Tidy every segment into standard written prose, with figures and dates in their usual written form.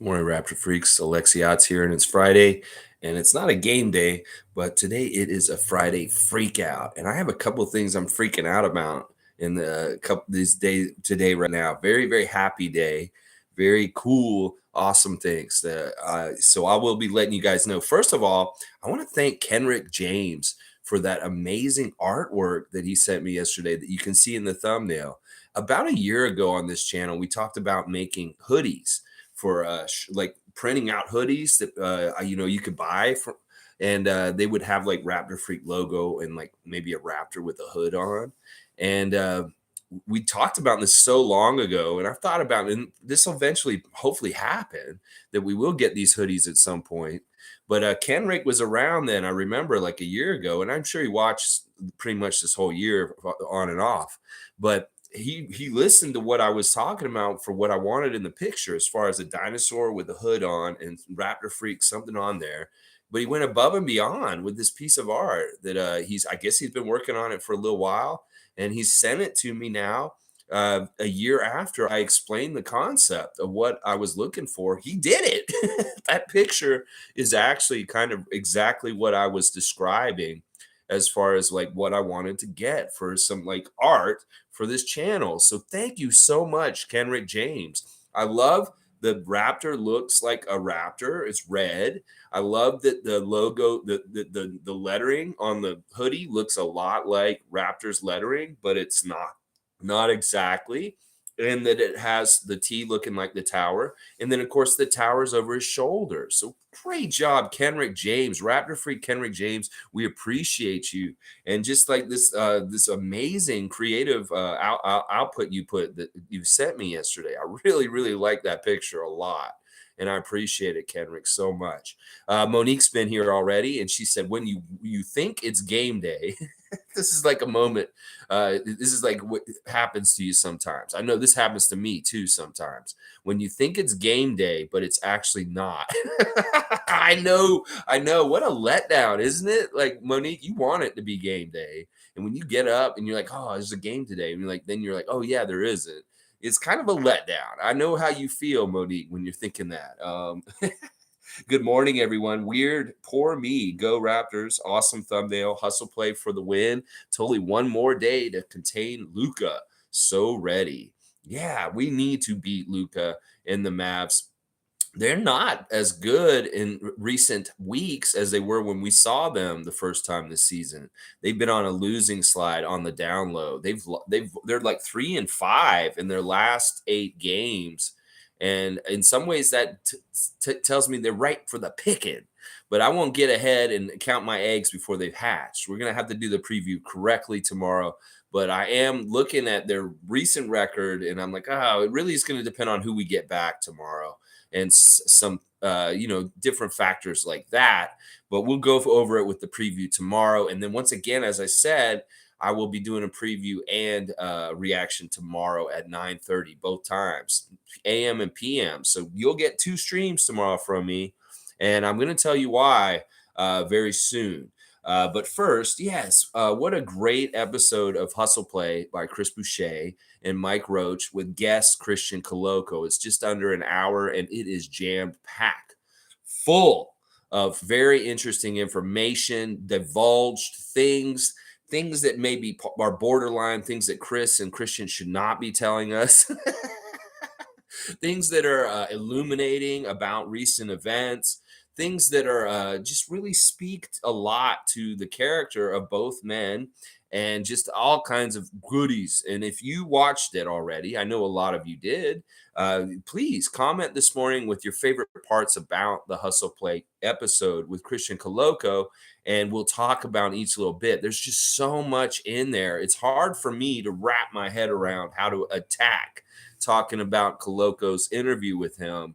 Morning, Raptor Freaks. Alexiot's here, and it's Friday, and it's not a game day, but today it is a Friday Freakout, and I have a couple of things I'm freaking out about in the couple these days today right now. Very, very happy day, very cool, awesome things. So I will be letting you guys know. First of all, I want to thank Kenrick James for that amazing artwork that he sent me yesterday that you can see in the thumbnail. About a year ago on this channel, we talked about making hoodies for like printing out hoodies that you could buy from, and they would have like Raptor Freak logo and like maybe a raptor with a hood on. And we talked about this so long ago, and I've thought about it, and this will eventually hopefully happen, that we will get these hoodies at some point. But Kenrick was around then, I remember, like a year ago, and I'm sure he watched pretty much this whole year on and off. But he listened to what I was talking about for what I wanted in the picture, as far as a dinosaur with a hood on and Raptor Freak something on there. But he went above and beyond with this piece of art that I guess he's been working on it for a little while, and he's sent it to me now. A year after I explained the concept of what I was looking for, he did it. That picture is actually kind of exactly what I was describing, as far as like what I wanted to get for some like art for this channel. So thank you so much, Kenrick James. I love the raptor looks like a raptor. It's red. I love that the logo, the lettering on the hoodie looks a lot like Raptors lettering, but it's not exactly. And that it has the T looking like the tower. And then, of course, the tower's over his shoulder. So great job, Kenrick James, Raptor Freak Kenrick James. We appreciate you. And just like this amazing creative output that you sent me yesterday. I really, really like that picture a lot. And I appreciate it, Kenrick, so much. Monique's been here already, and she said, when you think it's game day, this is like a moment. This is like what happens to you sometimes. I know this happens to me too sometimes. When you think it's game day, but it's actually not. I know. What a letdown, isn't it? Like, Monique, you want it to be game day. And when you get up and you're like, oh, there's a game today. And then you're like, oh, yeah, there isn't. It's kind of a letdown. I know how you feel, Monique, when you're thinking that. Good morning, everyone. Weird, poor me. Go Raptors. Awesome thumbnail. Hustle play for the win. Totally one more day to contain Luka. So ready. Yeah, we need to beat Luka and the Mavs. They're not as good in recent weeks as they were when we saw them the first time this season. They've been on a losing slide on the down low. They're like 3-5 in their last 8 games. And in some ways, that tells me they're right for the picking. But I won't get ahead and count my eggs before they've hatched. We're going to have to do the preview correctly tomorrow. But I am looking at their recent record, and I'm like, oh, it really is going to depend on who we get back tomorrow and some, different factors like that. But we'll go over it with the preview tomorrow. And then once again, as I said, I will be doing a preview and reaction tomorrow at 9:30, both times, AM and PM. So you'll get 2 streams tomorrow from me, and I'm going to tell you why very soon. But first, yes, what a great episode of Hustle Play by Chris Boucher and Mike Roach with guest Christian Koloko. It's just under an hour, and it is jammed-packed, full of very interesting information, divulged things that maybe are borderline, things that Chris and Christian should not be telling us, things that are illuminating about recent events, things that are just really speak a lot to the character of both men, and just all kinds of goodies. And if you watched it already, I know a lot of you did, please comment this morning with your favorite parts about the Hustle Play episode with Christian Koloko, and we'll talk about each little bit. There's just so much in there. It's hard for me to wrap my head around how to attack talking about Koloko's interview with him.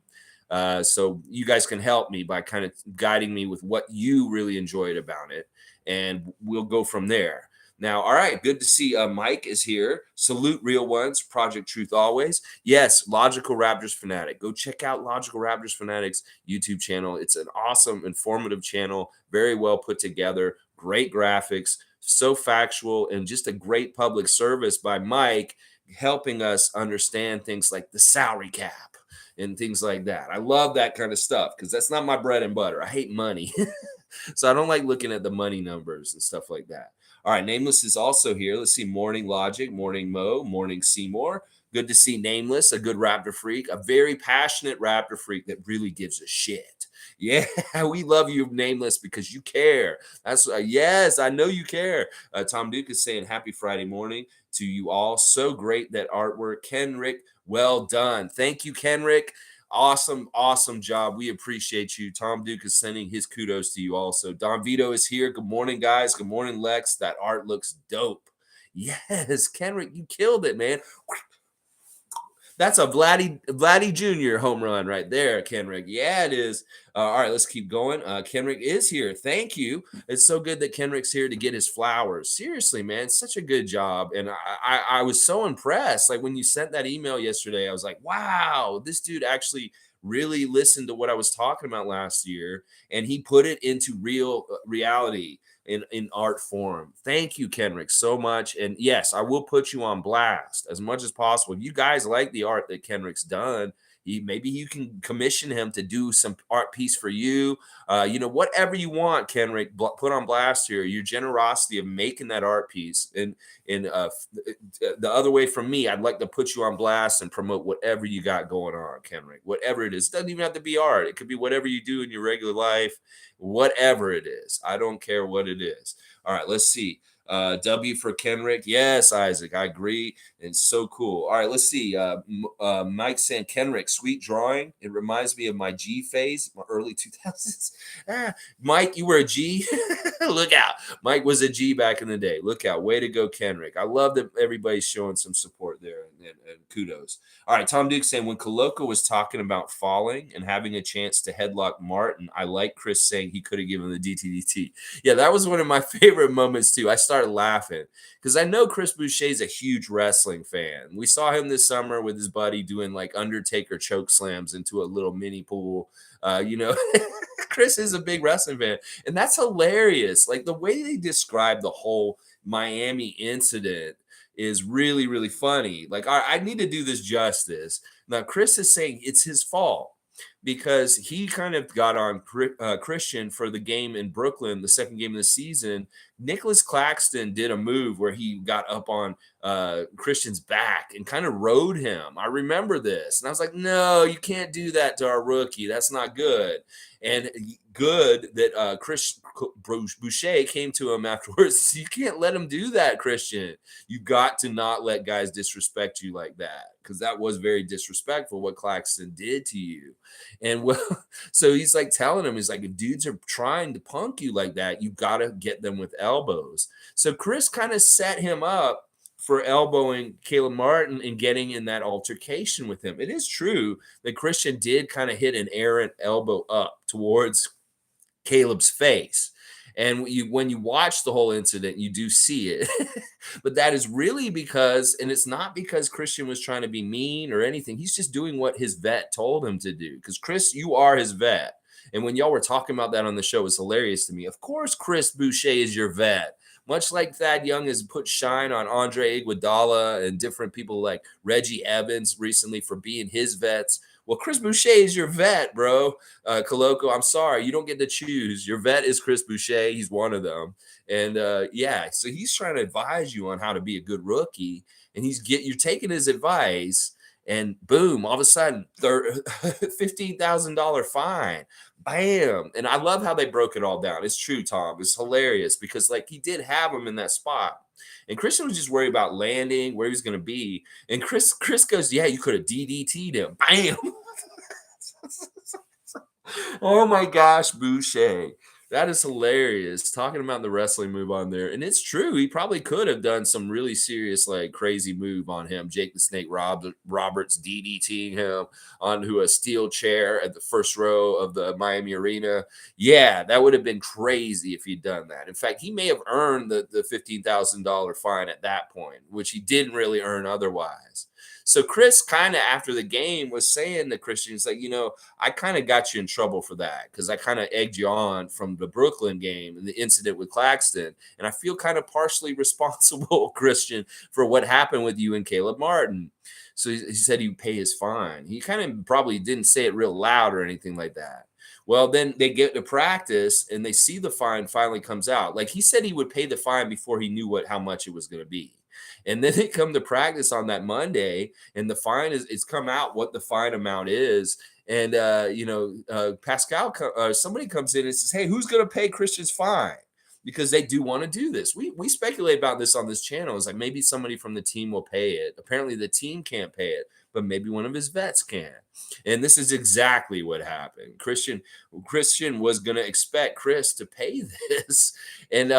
So you guys can help me by kind of guiding me with what you really enjoyed about it, and we'll go from there. Now, all right, good to see Mike is here. Salute real ones, Project Truth always. Yes, Logical Raptors Fanatic. Go check out Logical Raptors Fanatic's YouTube channel. It's an awesome, informative channel, very well put together, great graphics, so factual, and just a great public service by Mike, helping us understand things like the salary cap and things like that. I love that kind of stuff because that's not my bread and butter. I hate money. So I don't like looking at the money numbers and stuff like that. All right, Nameless is also here. Let's see. Morning Logic, Morning Mo, Morning Seymour. Good to see Nameless, a good Raptor freak, a very passionate Raptor freak that really gives a shit. Yeah, we love you, Nameless, because you care. That's yes, I know you care. Tom Duke is saying happy Friday morning to you all. So great that artwork, Kenrick. Well done. Thank you, Kenrick. Awesome job. We appreciate you. Tom Duke is sending his kudos to you also. Don Vito is here. Good morning, guys. Good morning, Lex. That art looks dope. Yes, Kenrick, you killed it, man. That's a Vladdy Jr. home run right there, Kenrick. Yeah, it is. All right, let's keep going. Kenrick is here. Thank you. It's so good that Kenrick's here to get his flowers. Seriously, man, such a good job. And I was so impressed. Like when you sent that email yesterday, I was like, wow, this dude actually really listened to what I was talking about last year, and he put it into real reality in art form. Thank you, Kenrick, so much. And yes, I will put you on blast as much as possible. If you guys like the art that Kenrick's done, maybe you can commission him to do some art piece for you. Whatever you want, Kenrick, put on blast here. Your generosity of making that art piece. And the other way from me, I'd like to put you on blast and promote whatever you got going on, Kenrick. Whatever it is. It doesn't even have to be art. It could be whatever you do in your regular life, whatever it is. I don't care what it is. All right, let's see. W for Kenrick. Yes, Isaac, I agree. It's so cool. All right, let's see. Mike saying, Kenrick, sweet drawing. It reminds me of my G phase, my early 2000s. Mike, you were a G? Look out. Mike was a G back in the day. Look out. Way to go, Kenrick. I love that everybody's showing some support there, and kudos. All right, Tom Duke saying, when Koloko was talking about falling and having a chance to headlock Martin, I like Chris saying he could have given the DTDT. Yeah, that was one of my favorite moments, too. I started laughing because I know Chris Boucher is a huge wrestling fan. We saw him this summer with his buddy doing like Undertaker choke slams into a little mini pool. Chris is a big wrestling fan, and that's hilarious. Like the way they describe the whole Miami incident is really, really funny. Like I need to do this justice. Now, Chris is saying it's his fault because he kind of got on Christian for the game in Brooklyn, the second game of the season. Nicholas Claxton did a move where he got up on Christian's back and kind of rode him. I remember this. And I was like, no, you can't do that to our rookie. That's not good. And good that Chris Boucher came to him afterwards. You can't let him do that, Christian. You got to not let guys disrespect you like that, because that was very disrespectful what Claxton did to you. And well, so he's like telling him, he's like, if dudes are trying to punk you like that, you got to get them with elbows. So Chris kind of set him up for elbowing Caleb Martin and getting in that altercation with him. It is true that Christian did kind of hit an errant elbow up towards Caleb's face. And when you watch the whole incident, you do see it. But that is really because, and it's not because Christian was trying to be mean or anything. He's just doing what his vet told him to do. Because Chris, you are his vet. And when y'all were talking about that on the show, it was hilarious to me. Of course, Chris Boucher is your vet. Much like Thad Young has put shine on Andre Iguodala and different people like Reggie Evans recently for being his vets. Well, Chris Boucher is your vet, bro. Koloko, I'm sorry. You don't get to choose. Your vet is Chris Boucher. He's one of them. And so he's trying to advise you on how to be a good rookie. And you're taking his advice, and boom, all of a sudden, $15,000 fine. Bam. And I love how they broke it all down. It's true, Tom. It's hilarious because like he did have him in that spot. And Christian was just worried about landing, where he was going to be. And Chris goes, yeah, you could have DDT'd him. Bam. Oh my gosh, Boucher. That is hilarious. Talking about the wrestling move on there. And it's true. He probably could have done some really serious, like crazy move on him. Jake the Snake Roberts DDTing him onto a steel chair at the first row of the Miami Arena. Yeah, that would have been crazy if he'd done that. In fact, he may have earned the $15,000 fine at that point, which he didn't really earn otherwise. So Chris kind of after the game was saying to Christian, he's like, I kind of got you in trouble for that because I kind of egged you on from the Brooklyn game and the incident with Claxton. And I feel kind of partially responsible, Christian, for what happened with you and Caleb Martin. So he said he'd pay his fine. He kind of probably didn't say it real loud or anything like that. Well, then they get to practice and they see the fine finally comes out. Like he said he would pay the fine before he knew how much it was going to be. And then they come to practice on that Monday, and the fine it's come out what the fine amount is. And Pascal, somebody comes in and says, "Hey, who's going to pay Christian's fine?" Because they do want to do this. We speculate about this on this channel. It's like maybe somebody from the team will pay it. Apparently, the team can't pay it, but maybe one of his vets can. And this is exactly what happened. Christian was going to expect Chris to pay this, and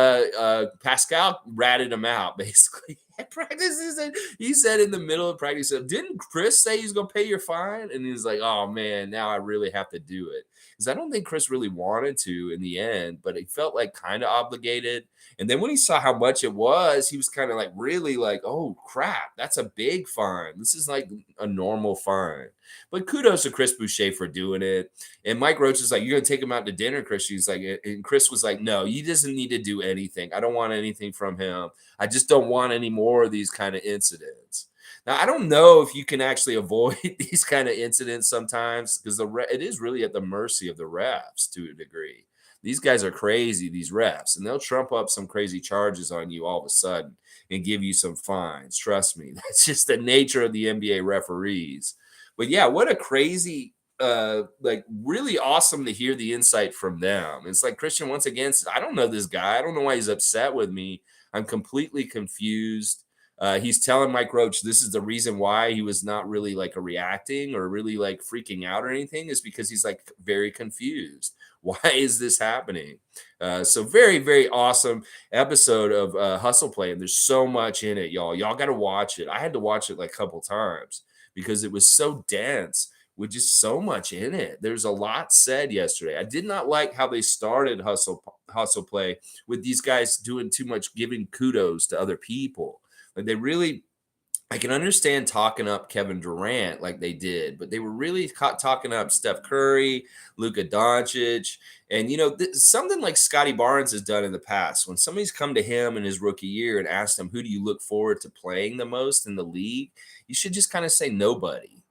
Pascal ratted him out basically. At practice, he said in the middle of practice, "Didn't Chris say he's going to pay your fine?" And he's like, "Oh man, now I really have to do it." Because I don't think Chris really wanted to in the end, but he felt like kind of obligated. And then when he saw how much it was, he was kind of like really like, "Oh crap, that's a big fine. This is like a normal fine." But kudos to Chris Boucher for doing it. And Mike Roach is like, "You're gonna take him out to dinner, Chris?" He's like, and Chris was like, "No, he doesn't need to do anything. I don't want anything from him. I just don't want any more of these kind of incidents." Now, I don't know if you can actually avoid these kind of incidents sometimes because it is really at the mercy of the refs to a degree. These guys are crazy, these refs, and they'll trump up some crazy charges on you all of a sudden and give you some fines. Trust me, that's just the nature of the NBA referees. But yeah, what a crazy, like really awesome to hear the insight from them. It's like Christian once again says, "I don't know this guy. I don't know why he's upset with me. I'm completely confused." He's telling Mike Roach this is the reason why he was not really like reacting or really like freaking out or anything is because he's like very confused. Why is this happening? So very, very awesome episode of Hustle Play. And there's so much in it, y'all. Y'all got to watch it. I had to watch it like a couple times because it was so dense with just so much in it. There's a lot said yesterday. I did not like how they started Hustle Play with these guys doing too much giving kudos to other people. Like they really, I can understand talking up Kevin Durant like they did, but they were really talking up Steph Curry, Luka Doncic, and something like Scottie Barnes has done in the past. When somebody's come to him in his rookie year and asked him, "Who do you look forward to playing the most in the league?" You should just kind of say nobody.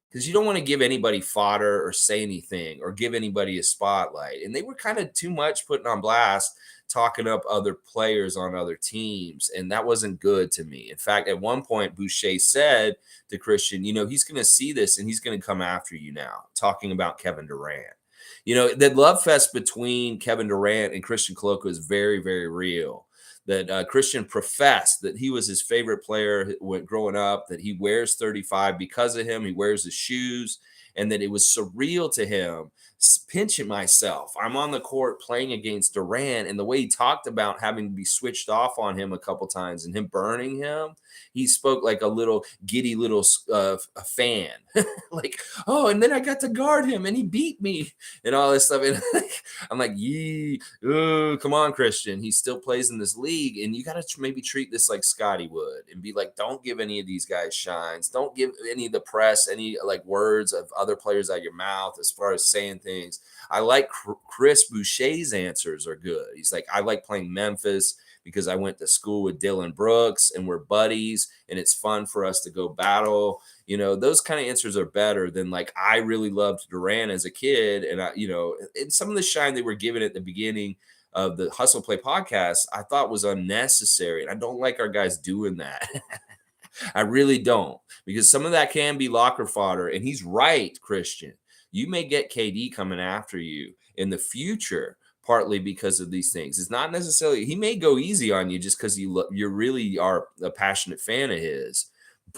Because you don't want to give anybody fodder or say anything or give anybody a spotlight. And they were kind of too much putting on blast, talking up other players on other teams. And that wasn't good to me. In fact, at one point, Boucher said to Christian, he's going to see this and he's going to come after you now, talking about Kevin Durant. The love fest between Kevin Durant and Christian Koloko is very, very real. That Christian professed that he was his favorite player growing up, that he wears 35 because of him. He wears his shoes, and that it was surreal to him pinching myself. I'm on the court playing against Durant, and the way he talked about having to be switched off on him a couple times and him burning him, he spoke like a little giddy little fan. Like, "Oh, and then I got to guard him, and he beat me," and all this stuff. And I'm like, come on, Christian. He still plays in this league, and you got to maybe treat this like Scottie would and be like, don't give any of these guys shines. Don't give any of the press any like words of other players out of your mouth as far as saying things. I like Chris Boucher's answers are good. He's like, "I like playing Memphis because I went to school with Dylan Brooks and we're buddies and it's fun for us to go battle." Those kind of answers are better than like, "I really loved Durant as a kid." And and some of the shine they were given at the beginning of the Hustle Play podcast, I thought was unnecessary. And I don't like our guys doing that. I really don't, because some of that can be locker fodder. And he's right, Christian. You may get KD coming after you in the future, partly because of these things. It's not necessarily, he may go easy on you just because you really are a passionate fan of his,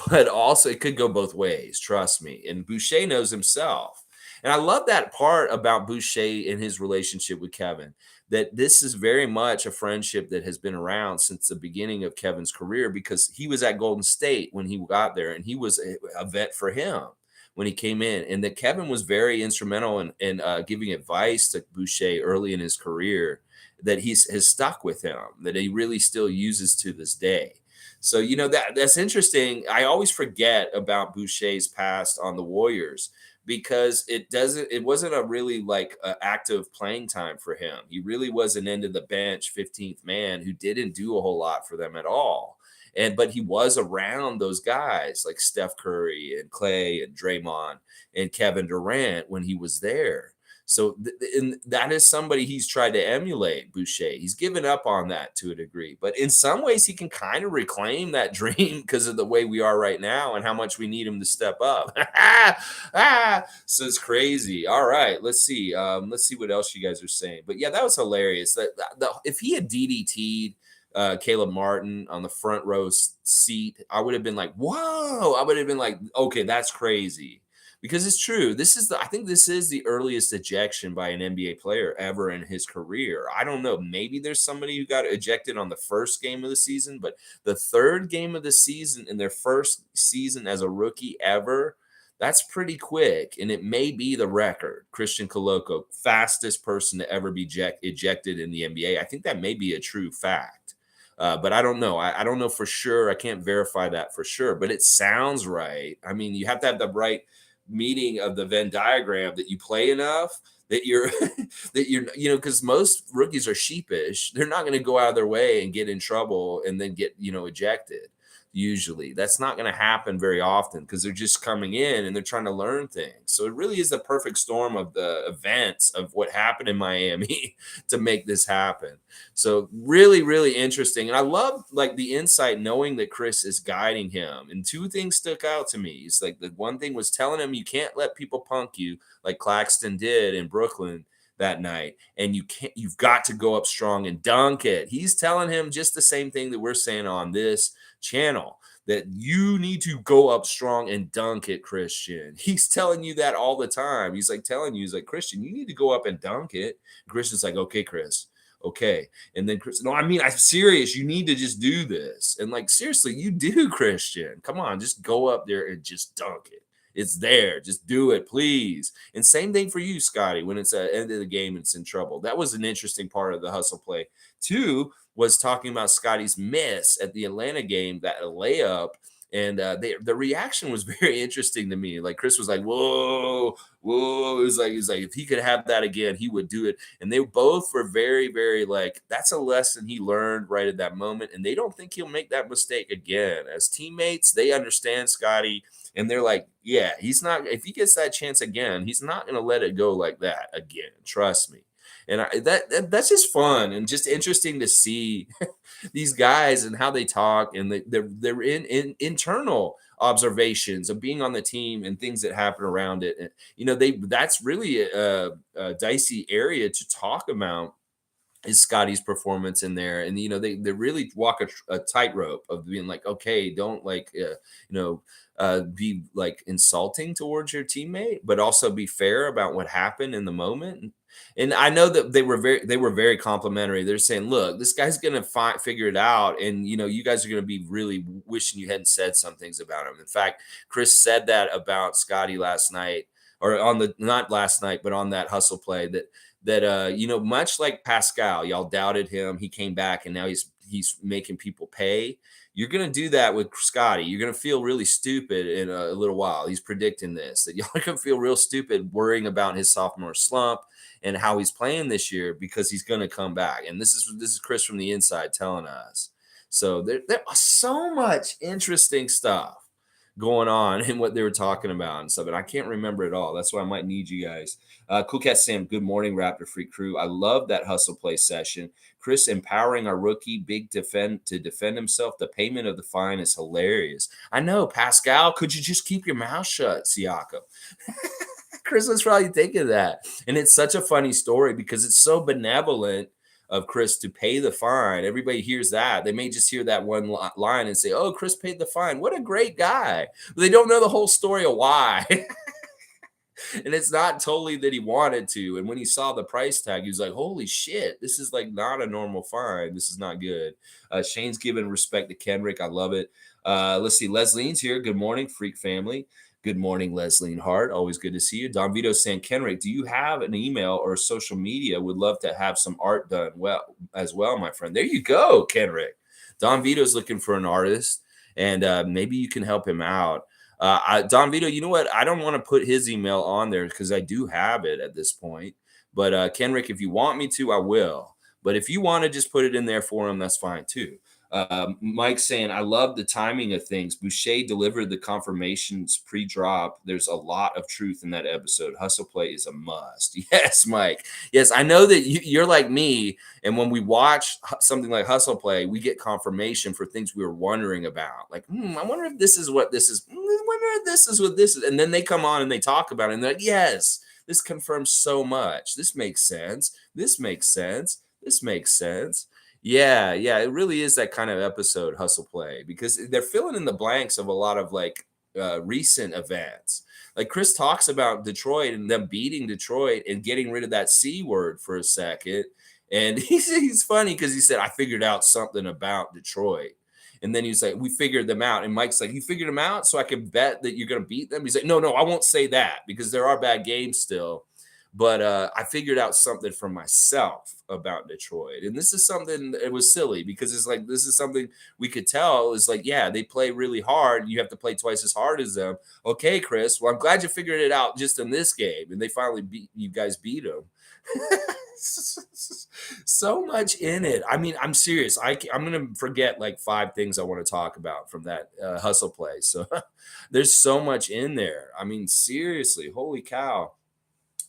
but also it could go both ways. Trust me. And Boucher knows himself. And I love that part about Boucher and his relationship with Kevin, that this is very much a friendship that has been around since the beginning of Kevin's career, because he was at Golden State when he got there and he was a vet for him when he came in, and that Kevin was very instrumental in giving advice to Boucher early in his career that has stuck with him, that he really still uses to this day. So, that's interesting. I always forget about Boucher's past on the Warriors because it wasn't a really like active playing time for him. He really was an end of the bench 15th man who didn't do a whole lot for them at all. But he was around those guys like Steph Curry and Clay and Draymond and Kevin Durant when he was there. So and that is somebody he's tried to emulate, Boucher. He's given up on that to a degree, but in some ways he can kind of reclaim that dream because of the way we are right now and how much we need him to step up. So it's crazy. All right, let's see. Let's see what else you guys are saying. But yeah, that was hilarious. If he had DDT'd Caleb Martin on the front row seat, I would have been like, whoa. I would have been like, okay, that's crazy. Because it's true. I think this is the earliest ejection by an NBA player ever in his career. I don't know. Maybe there's somebody who got ejected on the first game of the season, but the third game of the season in their first season as a rookie ever, that's pretty quick. And it may be the record. Christian Koloko, fastest person to ever be ejected in the NBA. I think that may be a true fact. But I don't know. I don't know for sure. I can't verify that for sure, but it sounds right. I mean, you have to have the right meeting of the Venn diagram that you play enough that you're because most rookies are sheepish. They're not going to go out of their way and get in trouble and then get ejected. Usually that's not going to happen very often because they're just coming in and they're trying to learn things. So it really is the perfect storm of the events of what happened in Miami to make this happen. So really, really interesting. And I love like the insight knowing that Chris is guiding him. And two things stuck out to me. It's like the one thing was telling him you can't let people punk you like Claxton did in Brooklyn that night. And you've got to go up strong and dunk it. He's telling him just the same thing that we're saying on this channel, that you need to go up strong and dunk it, Christian. He's telling you that all the time. He's like telling you, he's like, Christian, you need to go up and dunk it. And Christian's like, okay, Chris. Okay. And then Chris, no, I mean, I'm serious. You need to just do this. And like, seriously, you do, Christian. Come on, just go up there and just dunk it. It's there. Just do it, please. And same thing for you, Scottie, when it's at the end of the game and it's in trouble. That was an interesting part of the hustle play. Two was talking about Scottie's miss at the Atlanta game, that layup. And the reaction was very interesting to me. Like Chris was like, whoa, whoa. It was like, if he could have that again, he would do it. And they both were very, very like, that's a lesson he learned right at that moment. And they don't think he'll make that mistake again. As teammates, they understand Scottie. And they're like, yeah, he's not, if he gets that chance again, he's not going to let it go like that again. Trust me. And that's just fun and just interesting to see these guys and how they talk, and they're in internal observations of being on the team and things that happen around it. And that's really a dicey area to talk about, is Scottie's performance in there. And they really walk a tightrope of being like, okay, don't like be like insulting towards your teammate, but also be fair about what happened in the moment. And I know that they were very complimentary. They're saying, look, this guy's gonna figure it out, and you guys are gonna be really wishing you hadn't said some things about him. In fact, Chris said that about Scottie last night, or not last night, but on that hustle play, that much like Pascal, y'all doubted him. He came back and now he's making people pay. You're going to do that with Scottie. You're going to feel really stupid in a little while. He's predicting this, that y'all are going to feel real stupid worrying about his sophomore slump and how he's playing this year, because he's going to come back. And this is Chris from the inside telling us. So there was so much interesting stuff going on in what they were talking about and stuff, and I can't remember it all. That's why I might need you guys. Cool Cat Sam, good morning, Raptor Freak crew. I love that hustle play session. Chris empowering our rookie big to defend himself. The payment of the fine is hilarious. I know, Pascal, could you just keep your mouth shut, Siakam? Chris was probably thinking that. And it's such a funny story because it's so benevolent of Chris to pay the fine. Everybody hears that. They may just hear that one line and say, oh, Chris paid the fine. What a great guy. But they don't know the whole story of why. And it's not totally that he wanted to. And when he saw the price tag, he was like, holy shit, this is like not a normal fine. This is not good. Shane's giving respect to Kenrick. I love it. Let's see. Leslie's here. Good morning, Freak family. Good morning, Leslie Hart. Always good to see you. Don Vito saying, Kenrick, do you have an email or social media? Would love to have some art done as well, my friend. There you go, Kenrick. Don Vito's looking for an artist, and maybe you can help him out. Don Vito, you know what? I don't want to put his email on there because I do have it at this point. But Kenrick, if you want me to, I will. But if you want to just put it in there for him, that's fine too. Mike saying, I love the timing of things. Boucher delivered the confirmations pre-drop. There's a lot of truth in that episode. Hustle play is a must. Yes, Mike. Yes, I know that you're like me. And when we watch something like Hustle Play, we get confirmation for things we were wondering about. Like, I wonder if this is what this is. I wonder if this is what this is. And then they come on and they talk about it. And they're like, yes, this confirms so much. This makes sense. This makes sense. This makes sense. Yeah, yeah, it really is that kind of episode, Hustle Play, because they're filling in the blanks of a lot of like recent events. Like Chris talks about Detroit and them beating Detroit and getting rid of that C word for a second. And he's funny because he said, I figured out something about Detroit. And then he's like, we figured them out. And Mike's like, you figured them out so I can bet that you're going to beat them? He's like, no, I won't say that because there are bad games still. But I figured out something for myself about Detroit. And this is something, it was silly because it's like, this is something we could tell is like, yeah, they play really hard. You have to play twice as hard as them. Okay, Chris, well, I'm glad you figured it out just in this game. And they finally you guys beat them. So much in it. I mean, I'm serious. I'm going to forget like 5 things I want to talk about from that hustle play. So there's so much in there. I mean, seriously, holy cow.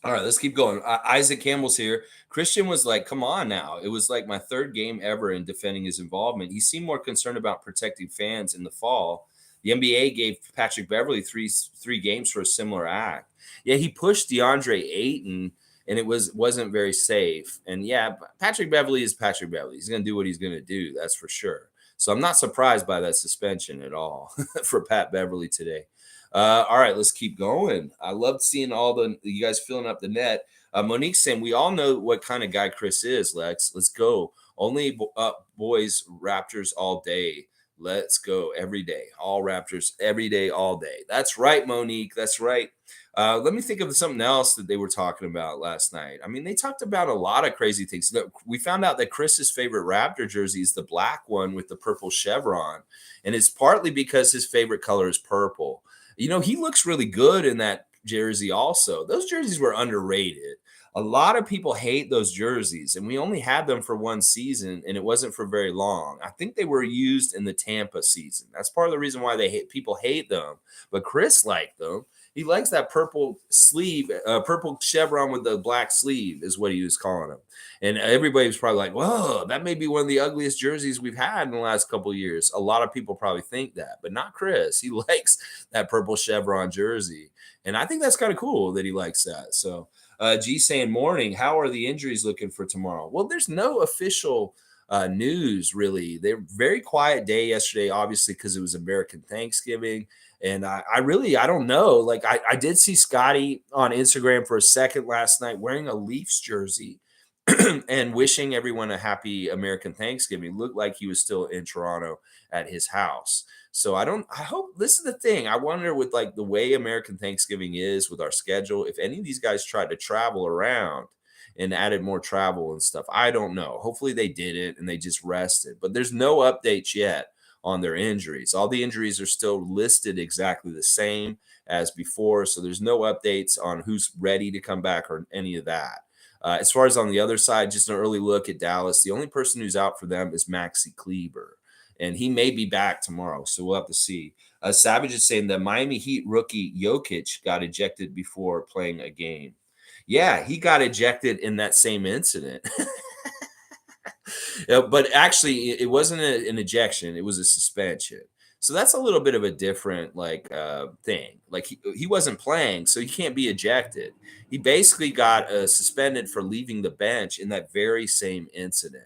All right, let's keep going. Isaac Campbell's here. Christian was like, come on now. It was like my 3rd game ever in defending his involvement. He seemed more concerned about protecting fans in the fall. The NBA gave Patrick Beverley three games for a similar act. Yeah, he pushed DeAndre Ayton, and it wasn't very safe. And yeah, Patrick Beverley is Patrick Beverley. He's going to do what he's going to do. That's for sure. So I'm not surprised by that suspension at all for Pat Beverley today. All right, let's keep going. I loved seeing all you guys filling up the net. Monique saying, we all know what kind of guy Chris is, Lex. Let's go. Only boys, Raptors all day. Let's go every day. All Raptors every day, all day. That's right, Monique. That's right. Let me think of something else that they were talking about last night. I mean, they talked about a lot of crazy things. We found out that Chris's favorite Raptor jersey is the black one with the purple chevron. And it's partly because his favorite color is purple. You know, he looks really good in that jersey also. Those jerseys were underrated. A lot of people hate those jerseys, and we only had them for 1 season, and it wasn't for very long. I think they were used in the Tampa season. That's part of the reason why people hate them. But Chris liked them. He likes that purple sleeve, purple chevron with the black sleeve is what he was calling them. And everybody was probably like, whoa, that may be one of the ugliest jerseys we've had in the last couple of years. A lot of people probably think that, but not Chris. He likes that purple chevron jersey. And I think that's kind of cool that he likes that. So G saying, morning, how are the injuries looking for tomorrow? Well, there's no official news, really. They're very quiet day yesterday, obviously, because it was American Thanksgiving. And I don't know. Like, I did see Scottie on Instagram for a second last night wearing a Leafs jersey and wishing everyone a happy American Thanksgiving. Looked like he was still in Toronto at his house. So I hope this is the thing. I wonder with like the way American Thanksgiving is with our schedule, if any of these guys tried to travel around and added more travel and stuff. I don't know. Hopefully they didn't and they just rested. But there's no updates yet on their injuries. All the injuries are still listed exactly the same as before. So there's no updates on who's ready to come back or any of that. As far as on the other side, just an early look at Dallas. The only person who's out for them is Maxi Kleber, and he may be back tomorrow. So we'll have to see. Savage is saying that Miami Heat rookie Jokic got ejected before playing a game. Yeah, he got ejected in that same incident. But actually, it wasn't an ejection; it was a suspension. So that's a little bit of a different thing. Like he wasn't playing, so he can't be ejected. He basically got suspended for leaving the bench in that very same incident.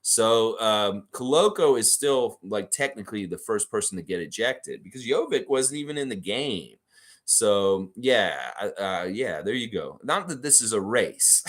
So Koloko is still like technically the first person to get ejected because Jovic wasn't even in the game. So yeah, there you go. Not that this is a race.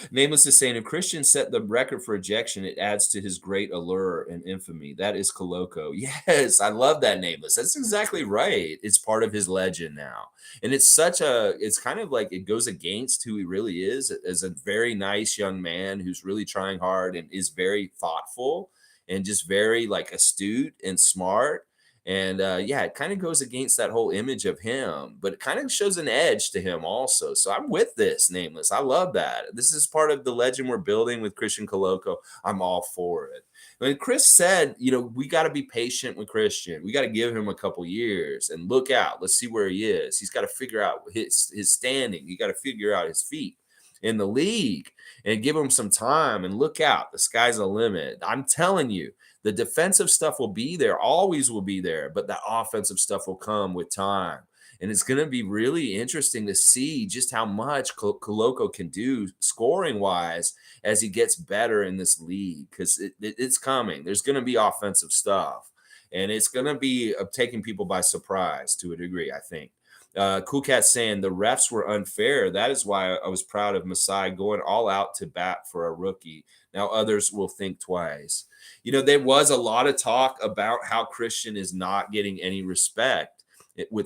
Nameless is saying if Christian set the record for ejection, it adds to his great allure and infamy. That is Koloko. Yes, I love that Nameless. That's exactly right. It's part of his legend now. And it's kind of like it goes against who he really is as a very nice young man who's really trying hard and is very thoughtful and just very like astute and smart. And yeah, it kind of goes against that whole image of him, but it kind of shows an edge to him also. So I'm with this, Nameless. I love that. This is part of the legend we're building with Christian Koloko. I'm all for it. When Chris said, we got to be patient with Christian. We got to give him a couple years and look out. Let's see where he is. He's got to figure out his standing. You got to figure out his feet in the league and give him some time and look out. The sky's the limit. I'm telling you, the defensive stuff will be there, always will be there, but the offensive stuff will come with time. And it's going to be really interesting to see just how much Koloko can do scoring wise as he gets better in this league, because it's coming. There's going to be offensive stuff, and it's going to be taking people by surprise to a degree, I think. Cool Cat saying the refs were unfair. That is why I was proud of Masai going all out to bat for a rookie. Now others will think twice. There was a lot of talk about how Christian is not getting any respect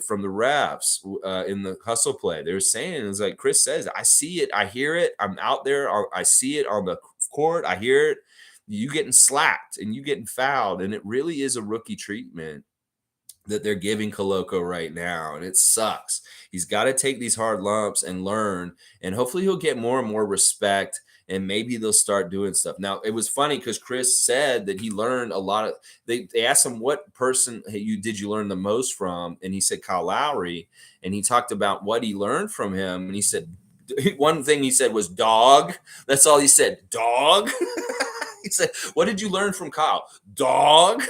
from the refs in the hustle play. They were saying, it's like Chris says, I see it, I hear it, I'm out there, I see it on the court, I hear it. You getting slapped and you getting fouled, and it really is a rookie treatment that they're giving Koloko right now, and it sucks. He's got to take these hard lumps and learn, and hopefully he'll get more and more respect, and maybe they'll start doing stuff. Now, it was funny because Chris said that he learned a lot of they asked him what person did you learn the most from, and he said Kyle Lowry, and he talked about what he learned from him, and he said one thing he said was dog. That's all he said, dog. He said, what did you learn from Kyle? Dog.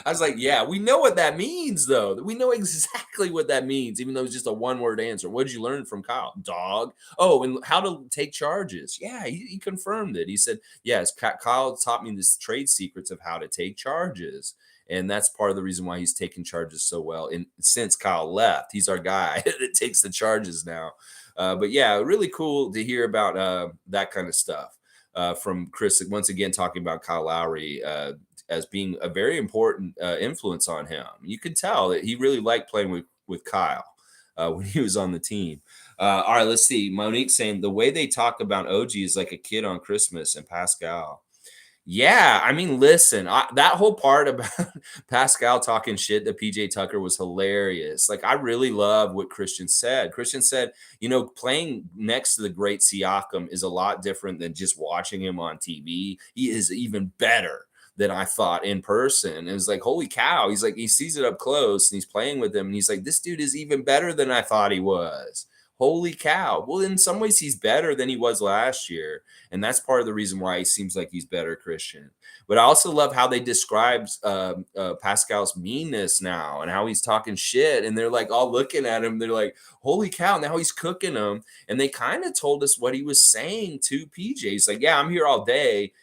I was like, yeah, we know what that means, though. We know exactly what that means, even though it's just a one-word answer. What did you learn from Kyle? Dog. Oh, and how to take charges. Yeah, he confirmed it. He said, yes, Kyle taught me this trade secrets of how to take charges. And that's part of the reason why he's taken charges so well. And since Kyle left, he's our guy that takes the charges now. But yeah, really cool to hear about that kind of stuff from Chris. Once again, talking about Kyle Lowry as being a very important influence on him. You could tell that he really liked playing with Kyle when he was on the team. All right, let's see. Monique saying the way they talk about OG is like a kid on Christmas and Pascal. Yeah, I mean, listen, that whole part about Pascal talking shit to PJ Tucker was hilarious. Like, I really love what Christian said. Christian said, playing next to the great Siakam is a lot different than just watching him on TV. He is even better than I thought in person. It was like, holy cow. He's like, he sees it up close and he's playing with him. And he's like, this dude is even better than I thought he was. Holy cow. Well, in some ways, he's better than he was last year. And that's part of the reason why he seems like he's better, Christian. But I also love how they describe Pascal's meanness now and how he's talking shit. And they're like all looking at him. They're like, holy cow, now he's cooking them. And they kind of told us what he was saying to PJ. He's like, yeah, I'm here all day.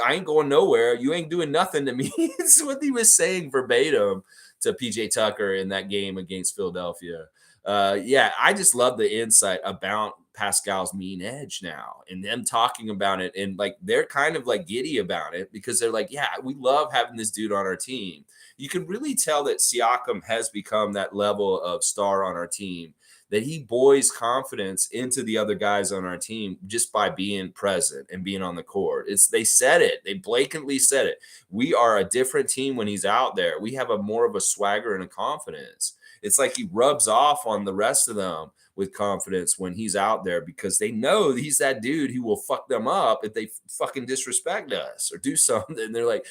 I ain't going nowhere. You ain't doing nothing to me. It's what he was saying verbatim to PJ Tucker in that game against Philadelphia. Yeah, I just love the insight about Pascal's mean edge now and them talking about it. And like, they're kind of like giddy about it because they're like, yeah, we love having this dude on our team. You can really tell that Siakam has become that level of star on our team, that he buoys confidence into the other guys on our team just by being present and being on the court. They said it. They blatantly said it. We are a different team when he's out there. We have more of a swagger and a confidence. It's like he rubs off on the rest of them with confidence when he's out there because they know he's that dude who will fuck them up if they fucking disrespect us or do something. And they're like,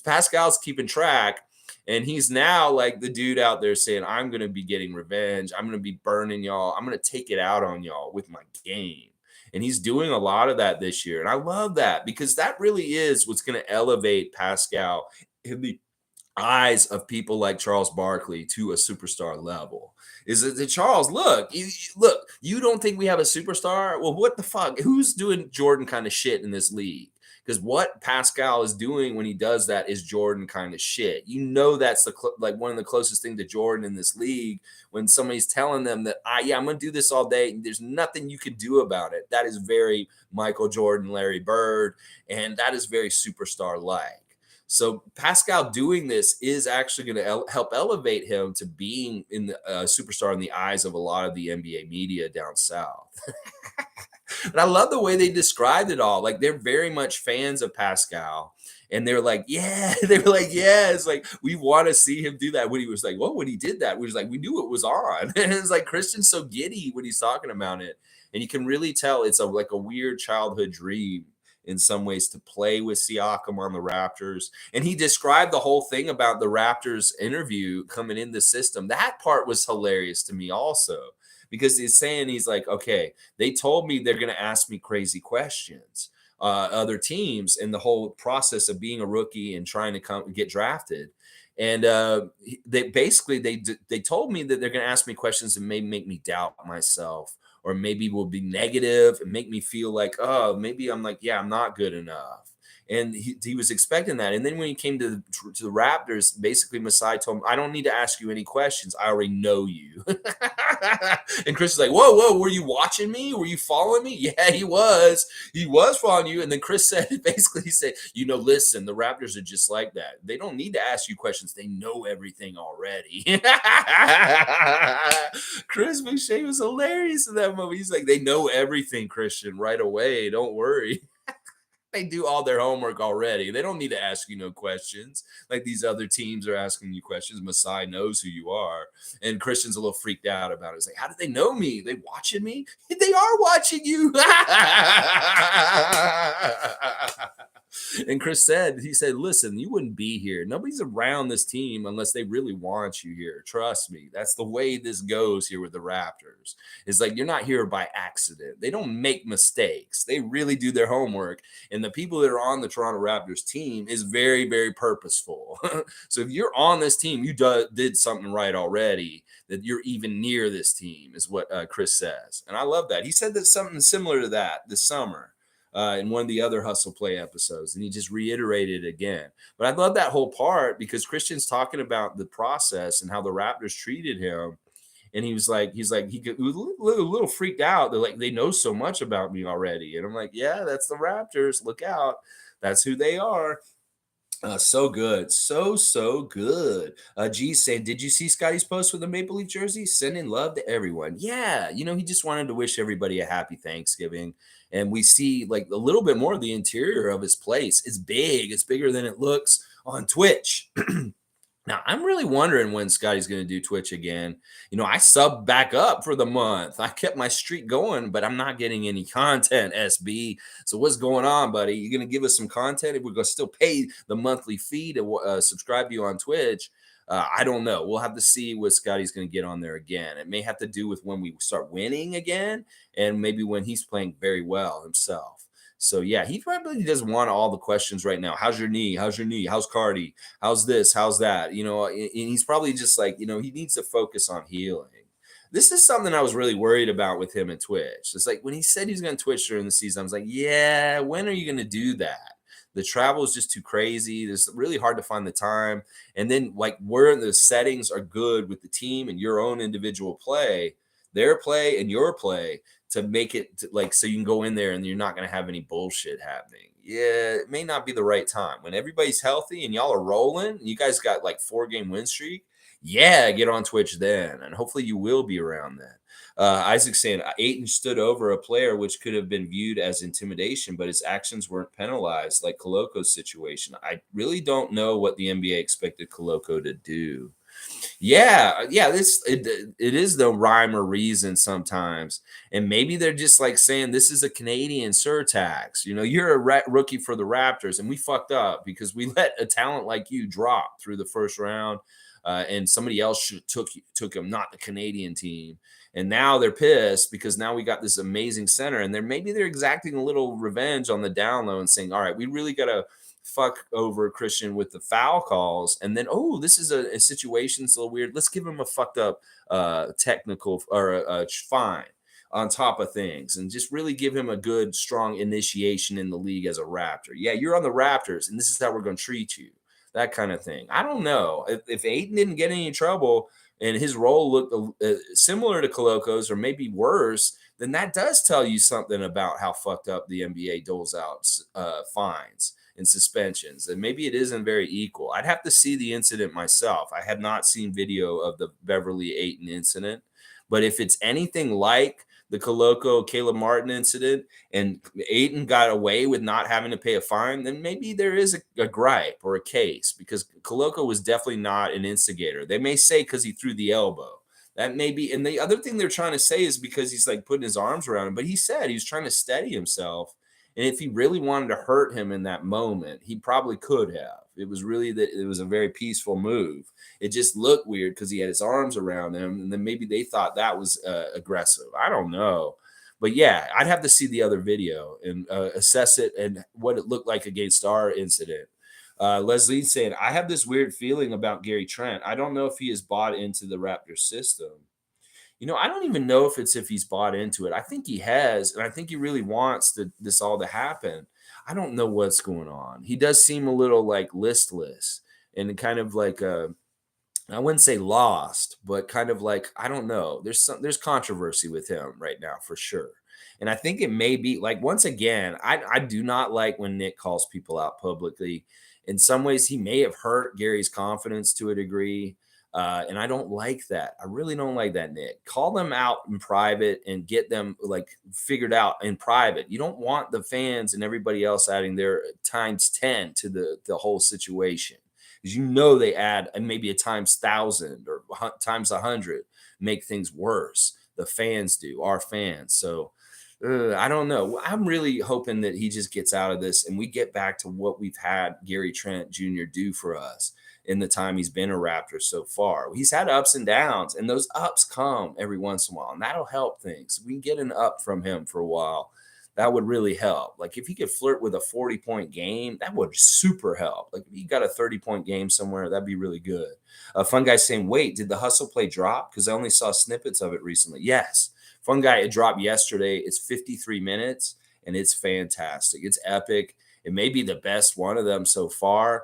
Pascal's keeping track. And he's now like the dude out there saying, I'm going to be getting revenge. I'm going to be burning y'all. I'm going to take it out on y'all with my game. And he's doing a lot of that this year. And I love that because that really is what's going to elevate Pascal in the eyes of people like Charles Barkley to a superstar level. Is that Charles, look, you don't think we have a superstar? Well, what the fuck? Who's doing Jordan kind of shit in this league? Because what Pascal is doing when he does that is Jordan kind of shit. That's like one of the closest thing to Jordan in this league. When somebody's telling them that, I'm going to do this all day, and there's nothing you can do about it. That is very Michael Jordan, Larry Bird, and that is very superstar-like. So Pascal doing this is actually going to help elevate him to being in the superstar in the eyes of a lot of the NBA media down south. And I love the way they described it all. Like, they're very much fans of Pascal. And they were like, yeah, they were like, yeah, it's like, we want to see him do that. When he was like, well, when he did that, we was like, we knew it was on. And it's like, Christian's so giddy when he's talking about it. And you can really tell it's like a weird childhood dream in some ways to play with Siakam on the Raptors. And he described the whole thing about the Raptors interview coming in the system. That part was hilarious to me also, because he's saying, he's like, okay, they told me they're going to ask me crazy questions, other teams, and the whole process of being a rookie and trying to get drafted. And they told me that they're going to ask me questions that may make me doubt myself, or maybe will be negative and make me feel like, oh, maybe I'm like, yeah, I'm not good enough. And he was expecting that. And then when he came to the Raptors, basically Masai told him, I don't need to ask you any questions. I already know you. And Chris is like, whoa, were you watching me? Were you following me? Yeah, he was. He was following you. And then Chris said, basically, he said, listen, the Raptors are just like that. They don't need to ask you questions. They know everything already. Chris Boucher was hilarious in that movie. He's like, they know everything, Christian, right away. Don't worry. They do all their homework already. They don't need to ask you no questions like these other teams are asking you questions. Masai knows who you are. And Christian's a little freaked out about it. It's like, how did they know me? They watching me? They are watching you. And Chris said, listen, you wouldn't be here. Nobody's around this team unless they really want you here. Trust me. That's the way this goes here with the Raptors. It's like, you're not here by accident. They don't make mistakes. They really do their homework. And the people that are on the Toronto Raptors team is very, very purposeful. So if you're on this team, you did something right already, that you're even near this team, is what Chris says. And I love that. He said that something similar to that this summer. In one of the other Hustle Play episodes, and he just reiterated it again. But I love that whole part because Christian's talking about the process and how the Raptors treated him, and he was a little freaked out. They're like, they know so much about me already, and I'm like, yeah, that's the Raptors. Look out, that's who they are. So good. So good. G saying, did you see Scottie's post with the Maple Leaf jersey? Sending love to everyone. Yeah. He just wanted to wish everybody a happy Thanksgiving. And we see like a little bit more of the interior of his place. It's big. It's bigger than it looks on Twitch. Now, I'm really wondering when Scottie's going to do Twitch again. I subbed back up for the month. I kept my streak going, but I'm not getting any content, SB. So what's going on, buddy? You going to give us some content if we're going to still pay the monthly fee to subscribe to you on Twitch? I don't know. We'll have to see what Scottie's going to get on there again. It may have to do with when we start winning again, and maybe when he's playing very well himself. So yeah, he probably doesn't want all the questions right now. How's your knee? How's your knee? How's Cardi? How's this? How's that? And he's probably just like, he needs to focus on healing. This is something I was really worried about with him in Twitch. It's like when he said he's going to Twitch during the season, I was like, yeah, when are you going to do that? The travel is just too crazy. It's really hard to find the time. And then like where the settings are good with the team and your own individual play, their play and your play, to make it so you can go in there and you're not going to have any bullshit happening. Yeah, it may not be the right time. When everybody's healthy and y'all are rolling, you guys got like 4-game win streak. Yeah, get on Twitch then. And hopefully you will be around then. Isaac saying, Ayton stood over a player which could have been viewed as intimidation, but his actions weren't penalized like Koloko's situation. I really don't know what the NBA expected Koloko to do. Yeah, it is the rhyme or reason sometimes, and maybe they're just like saying this is a Canadian surtax. You're a rookie for the Raptors, and we fucked up because we let a talent like you drop through the first round, and somebody else took him, not the Canadian team. And now they're pissed because now we got this amazing center, and they're exacting a little revenge on the down low and saying, all right, we really gotta fuck over Christian with the foul calls, and then this is a situation that's a little weird. Let's give him a fucked up technical or a fine on top of things, and just really give him a good strong initiation in the league as a Raptor. Yeah, you're on the Raptors, and this is how we're going to treat you. That kind of thing. I don't know if Ayton didn't get any trouble and his role looked similar to Koloko's or maybe worse, then that does tell you something about how fucked up the NBA doles out fines and suspensions, and maybe it isn't very equal. I'd have to see the incident myself. I have not seen video of the Beverly Ayton incident, but if it's anything like the Koloko Caleb Martin incident, and Ayton got away with not having to pay a fine, then maybe there is a gripe or a case, because Koloko was definitely not an instigator. They may say because he threw the elbow. That may be. And the other thing they're trying to say is because he's like putting his arms around him, but he said he was trying to steady himself. And if he really wanted to hurt him in that moment, he probably could have. It was really that it was a very peaceful move. It just looked weird because he had his arms around him, and then maybe they thought that was aggressive. I don't know, but yeah, I'd have to see the other video and assess it and what it looked like against our incident. Leslie saying, I have this weird feeling about Gary Trent. I don't know if he is bought into the Raptors system. I don't even know if he's bought into it. I think he has, and I think he really wants this all to happen. I don't know what's going on. He does seem a little like listless and kind of like I wouldn't say lost, but kind of like, I don't know. There's controversy with him right now for sure. And I think it may be like, once again, I do not like when Nick calls people out publicly. In some ways, he may have hurt Gary's confidence to a degree. And I don't like that. I really don't like that, Nick. Call them out in private and get them like figured out in private. You don't want the fans and everybody else adding their times 10 to the whole situation. Because they add maybe a times 1,000 or times 100, make things worse. The fans do, our fans. So I don't know. I'm really hoping that he just gets out of this and we get back to what we've had Gary Trent Jr. do for us in the time he's been a Raptor so far. He's had ups and downs, and those ups come every once in a while, and that'll help things. If we can get an up from him for a while, that would really help. Like if he could flirt with a 40-point game, that would super help. Like if he got a 30-point game somewhere, that'd be really good. Fun Guy saying, wait, did the hustle play drop? Because I only saw snippets of it recently. Yes. Fun Guy, it dropped yesterday. It's 53 minutes, and it's fantastic. It's epic. It may be the best one of them so far.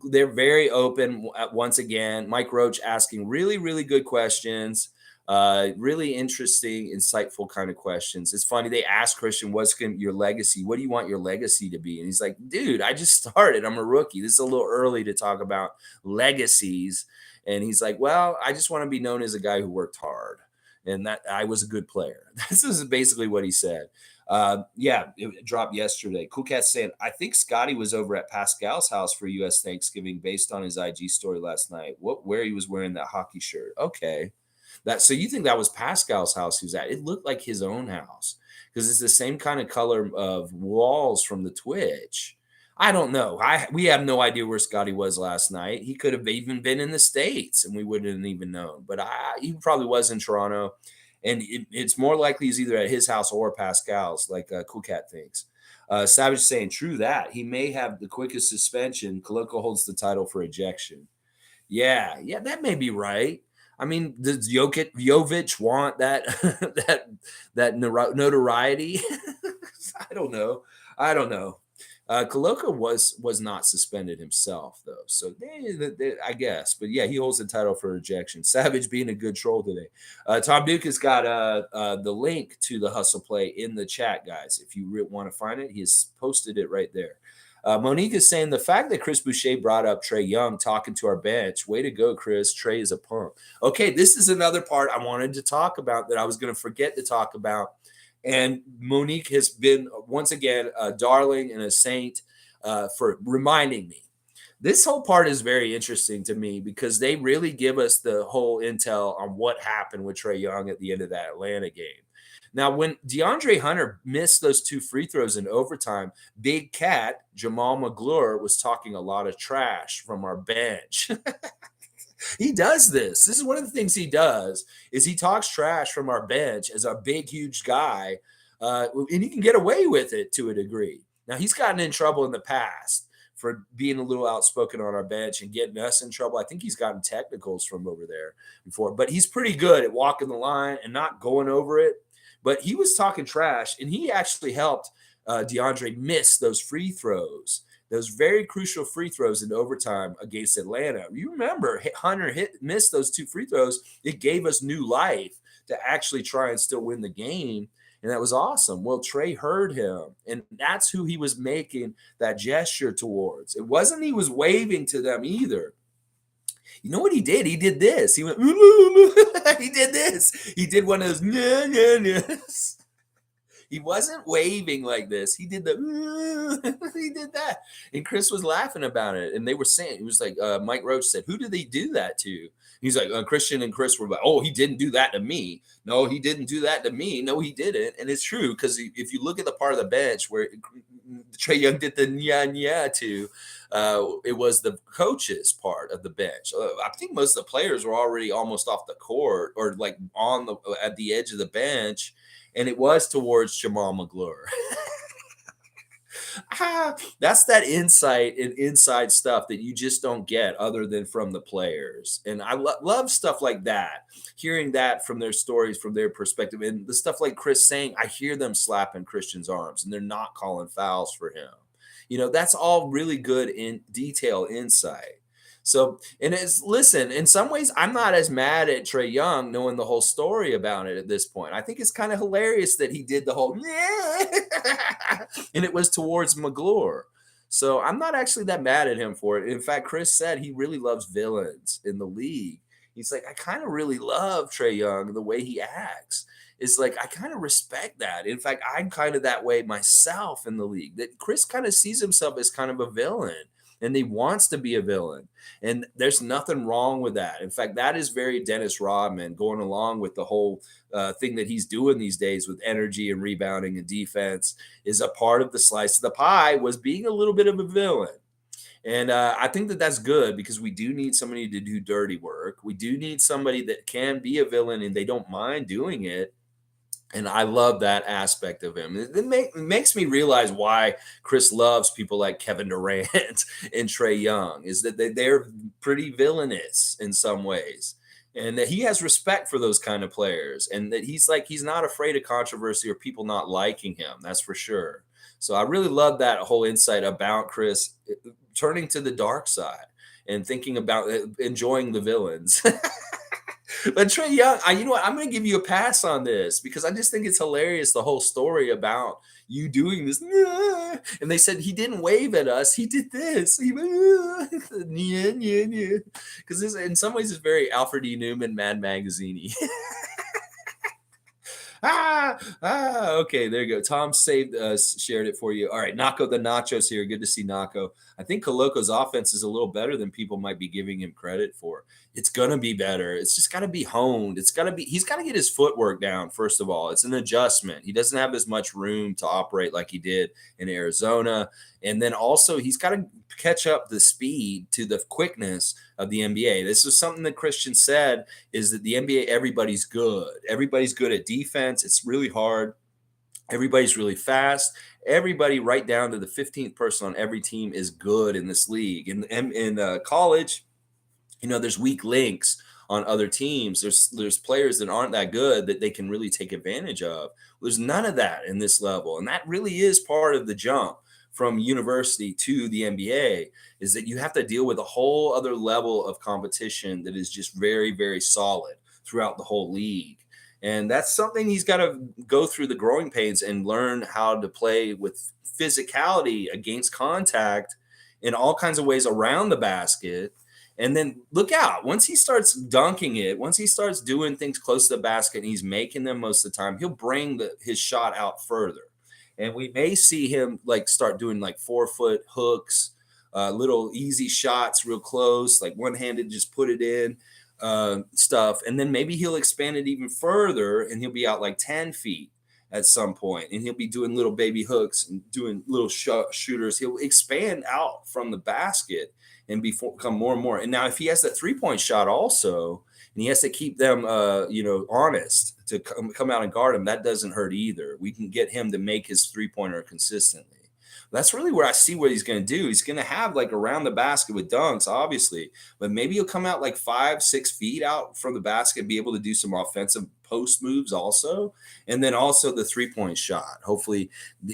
They're very open. Once again, Mike Roach asking really, really good questions. Really interesting, insightful kind of questions. It's funny. They asked Christian, what's your legacy? What do you want your legacy to be? And he's like, dude, I just started. I'm a rookie. This is a little early to talk about legacies. And he's like, well, I just want to be known as a guy who worked hard and that I was a good player. This is basically what he said. Yeah, it dropped yesterday. Cool Cat saying, I think Scottie was over at Pascal's house for U.S. Thanksgiving based on his IG story last night. Where he was wearing that hockey shirt. Okay. So you think that was Pascal's house he was at? It looked like his own house because it's the same kind of color of walls from the Twitch. I don't know. We have no idea where Scottie was last night. He could have even been in the States and we wouldn't even known. But he probably was in Toronto. And it's more likely he's either at his house or Pascal's, like Cool Cat thinks. Savage saying, true that. He may have the quickest suspension. Koloko holds the title for ejection. Yeah, that may be right. I mean, does Jovic want that that notoriety? I don't know. Koloko was not suspended himself, though. So I guess. But yeah, he holds the title for ejection. Savage being a good troll today. Tom Duke has got the link to the hustle play in the chat, guys. If you want to find it, he has posted it right there. Monique is saying the fact that Chris Boucher brought up Trae Young talking to our bench. Way to go, Chris. Trae is a punk. Okay, this is another part I wanted to talk about that I was going to forget to talk about. And Monique has been, once again, a darling and a saint for reminding me. This whole part is very interesting to me because they really give us the whole intel on what happened with Trae Young at the end of that Atlanta game. Now, when DeAndre Hunter missed those 2 free throws in overtime, Big Cat, Jamaal Magloire, was talking a lot of trash from our bench. He does this. This is one of the things he does is he talks trash from our bench as a big, huge guy, and he can get away with it to a degree. Now, he's gotten in trouble in the past for being a little outspoken on our bench and getting us in trouble. I think he's gotten technicals from over there before, but he's pretty good at walking the line and not going over it. But he was talking trash, and he actually helped DeAndre miss those free throws, those very crucial free throws in overtime against Atlanta. You remember Hunter missed those 2 free throws. It gave us new life to actually try and still win the game, and that was awesome. Well, Trae heard him, and that's who he was making that gesture towards. It wasn't he was waving to them either. You know what he did? He did this. He went, he did this. He did one of those, nah, nah, nah. He wasn't waving like this. He did the, he did that. And Chris was laughing about it. And they were saying, it was like, Mike Roach said, who did they do that to? He's like, Christian and Chris were like, oh, he didn't do that to me. No, he didn't do that to me. No, he didn't. And it's true, because if you look at the part of the bench where Trae Young did the nya to, it was the coaches part of the bench. I think most of the players were already almost off the court, or like on the at the edge of the bench, and it was towards Jamaal Magloire. That's that insight and inside stuff that you just don't get other than from the players. And I love stuff like that, hearing that from their stories, from their perspective. And the stuff like Chris saying, I hear them slapping Christian's arms and they're not calling fouls for him. That's all really good in detail insight. So, and listen, in some ways, I'm not as mad at Trae Young knowing the whole story about it at this point. I think it's kind of hilarious that he did the whole, and it was towards Magloire. So I'm not actually that mad at him for it. In fact, Chris said he really loves villains in the league. He's like, I kind of really love Trae Young, the way he acts. It's like, I kind of respect that. In fact, I'm kind of that way myself in the league, that Chris kind of sees himself as kind of a villain, and he wants to be a villain. And there's nothing wrong with that. In fact, that is very Dennis Rodman, going along with the whole thing that he's doing these days with energy and rebounding and defense, is a part of the slice of the pie, was being a little bit of a villain. And I think that that's good, because we do need somebody to do dirty work. We do need somebody that can be a villain and they don't mind doing it. And I love that aspect of him. It makes me realize why Chris loves people like Kevin Durant and Trae Young, is that they're pretty villainous in some ways. And that he has respect for those kind of players. And that he's not afraid of controversy or people not liking him. That's for sure. So I really love that whole insight about Chris turning to the dark side and thinking about enjoying the villains. But Trae Young, you know what? I'm going to give you a pass on this, because I just think it's hilarious, the whole story about you doing this. And they said he didn't wave at us. He did this. He went, because in some ways it's very Alfred E. Newman, Mad Magazine-y. Okay, there you go. Tom shared it for you. All right, Nako the Nachos here. Good to see Nako. I think Koloko's offense is a little better than people might be giving him credit for. It's gonna be better. It's just got to be honed. He's got to get his footwork down, first of all. It's an adjustment. He doesn't have as much room to operate like he did in Arizona. And then also he's got to catch up the speed to the quickness of the NBA. This is something that Christian said, is that the NBA, everybody's good. Everybody's good at defense. It's really hard. Everybody's really fast. Everybody, right down to the 15th person on every team, is good in this league. In college, there's weak links on other teams. There's players that aren't that good that they can really take advantage of. There's none of that in this level. And that really is part of the jump from university to the NBA, is that you have to deal with a whole other level of competition that is just very, very solid throughout the whole league. And that's something he's got to go through the growing pains and learn how to play with physicality against contact in all kinds of ways around the basket. And then look out, once he starts dunking it, once he starts doing things close to the basket and he's making them most of the time, he'll bring his shot out further. And we may see him start doing 4-foot hooks, little easy shots real close, like one-handed, just put it in stuff. And then maybe he'll expand it even further and he'll be out 10 feet at some point. And he'll be doing little baby hooks and doing little shooters. He'll expand out from the basket and become more and more. And now if he has that three-point shot also, and he has to keep them, honest to come out and guard him, that doesn't hurt either. We can get him to make his three-pointer consistently. That's really where I see what he's going to do. He's going to have around the basket with dunks, obviously, but maybe he'll come out 5-6 feet out from the basket and be able to do some offensive post moves also. And then also the three-point shot. Hopefully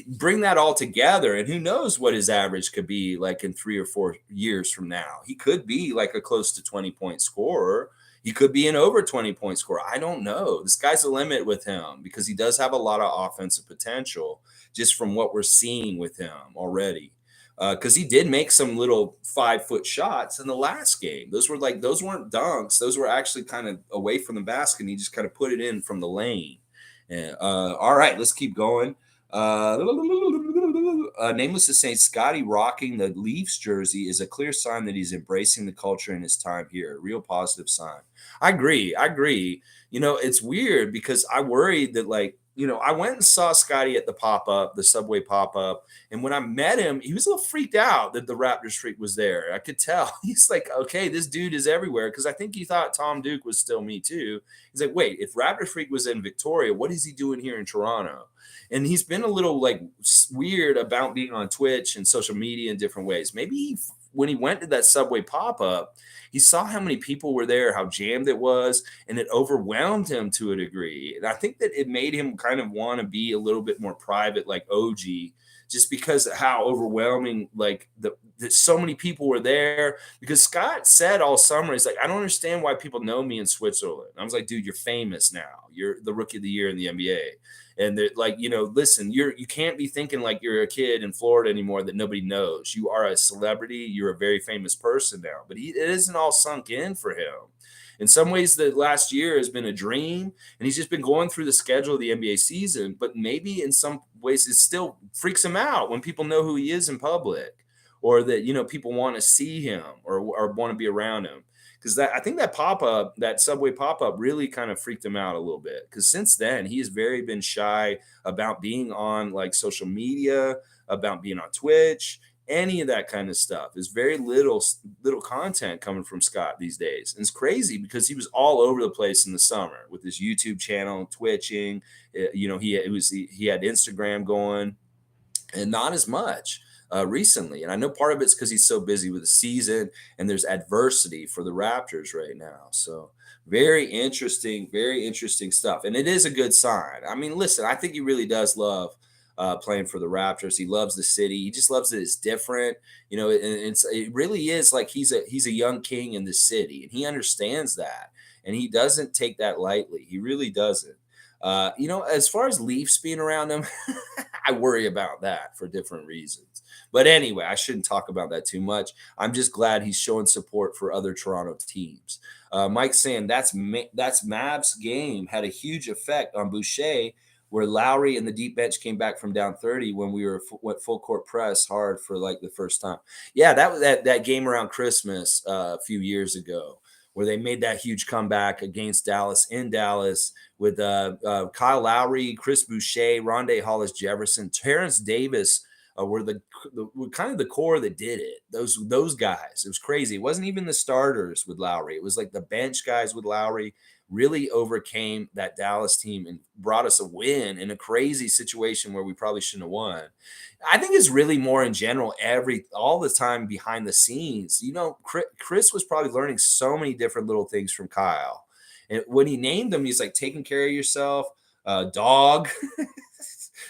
bring that all together. And who knows what his average could be in 3 or 4 years from now. He could be a close to 20-point scorer. He could be an over 20-point scorer. I don't know. The sky's the limit with him, because he does have a lot of offensive potential just from what we're seeing with him already. because he did make some little 5-foot shots in the last game. Those weren't dunks. Those were actually kind of away from the basket. And he just kind of put it in from the lane. And all right, let's keep going. Nameless is saying Scottie rocking the Leafs jersey is a clear sign that he's embracing the culture in his time here. A real positive sign. I agree. I agree. It's weird because I worried that I went and saw Scottie at the pop up, the Subway pop up, and when I met him, he was a little freaked out that the Raptors freak was there. I could tell. He's like, okay, this dude is everywhere because I think he thought Tom Duke was still me too. He's like, wait, if Raptors freak was in Victoria, what is he doing here in Toronto? And he's been a little weird about being on Twitch and social media in different ways. Maybe when he went to that Subway pop up, he saw how many people were there, how jammed it was, and it overwhelmed him to a degree. And I think that it made him kind of want to be a little bit more private, like OG, just because of how overwhelming, that so many people were there. Because Scott said all summer, he's like, I don't understand why people know me in Switzerland. I was like, dude, you're famous now. You're the rookie of the year in the NBA. And they're like, listen, you can't be thinking like you're a kid in Florida anymore that nobody knows. You are a celebrity. You're a very famous person now. But it isn't all sunk in for him. In some ways, the last year has been a dream, and he's just been going through the schedule of the NBA season. But maybe in some ways, it still freaks him out when people know who he is in public, or that people want to see him or want to be around him. Because I think that that Subway pop up, really kind of freaked him out a little bit. Because since then, he has been shy about being on social media, about being on Twitch, any of that kind of stuff. There's very little content coming from Scott these days. And it's crazy because he was all over the place in the summer with his YouTube channel, twitching. He had Instagram going, and not as much recently. And I know part of it's because he's so busy with the season and there's adversity for the Raptors right now. So very interesting stuff. And it is a good sign. I mean, listen, I think he really does love playing for the Raptors. He loves the city. He just loves that it's different. And it really is like he's a young king in the city, and he understands that. And he doesn't take that lightly. He really doesn't. As far as Leafs being around him, I worry about that for different reasons. But anyway, I shouldn't talk about that too much. I'm just glad he's showing support for other Toronto teams. Mike's saying that's Mavs game had a huge effect on Boucher, where Lowry and the deep bench came back from down 30 when we went full court press hard for the first time. Yeah, that was that game around Christmas a few years ago, where they made that huge comeback against Dallas in Dallas with Kyle Lowry, Chris Boucher, Rondé Hollis-Jefferson, Terrence Davis were kind of the core that did it. Those guys. It was crazy. It wasn't even the starters with Lowry. It was like the bench guys with Lowry really overcame that Dallas team and brought us a win in a crazy situation where we probably shouldn't have won. I think it's really more in general, all the time behind the scenes. Chris was probably learning so many different little things from Kyle. And when he named them, he's like, taking care of yourself, dog,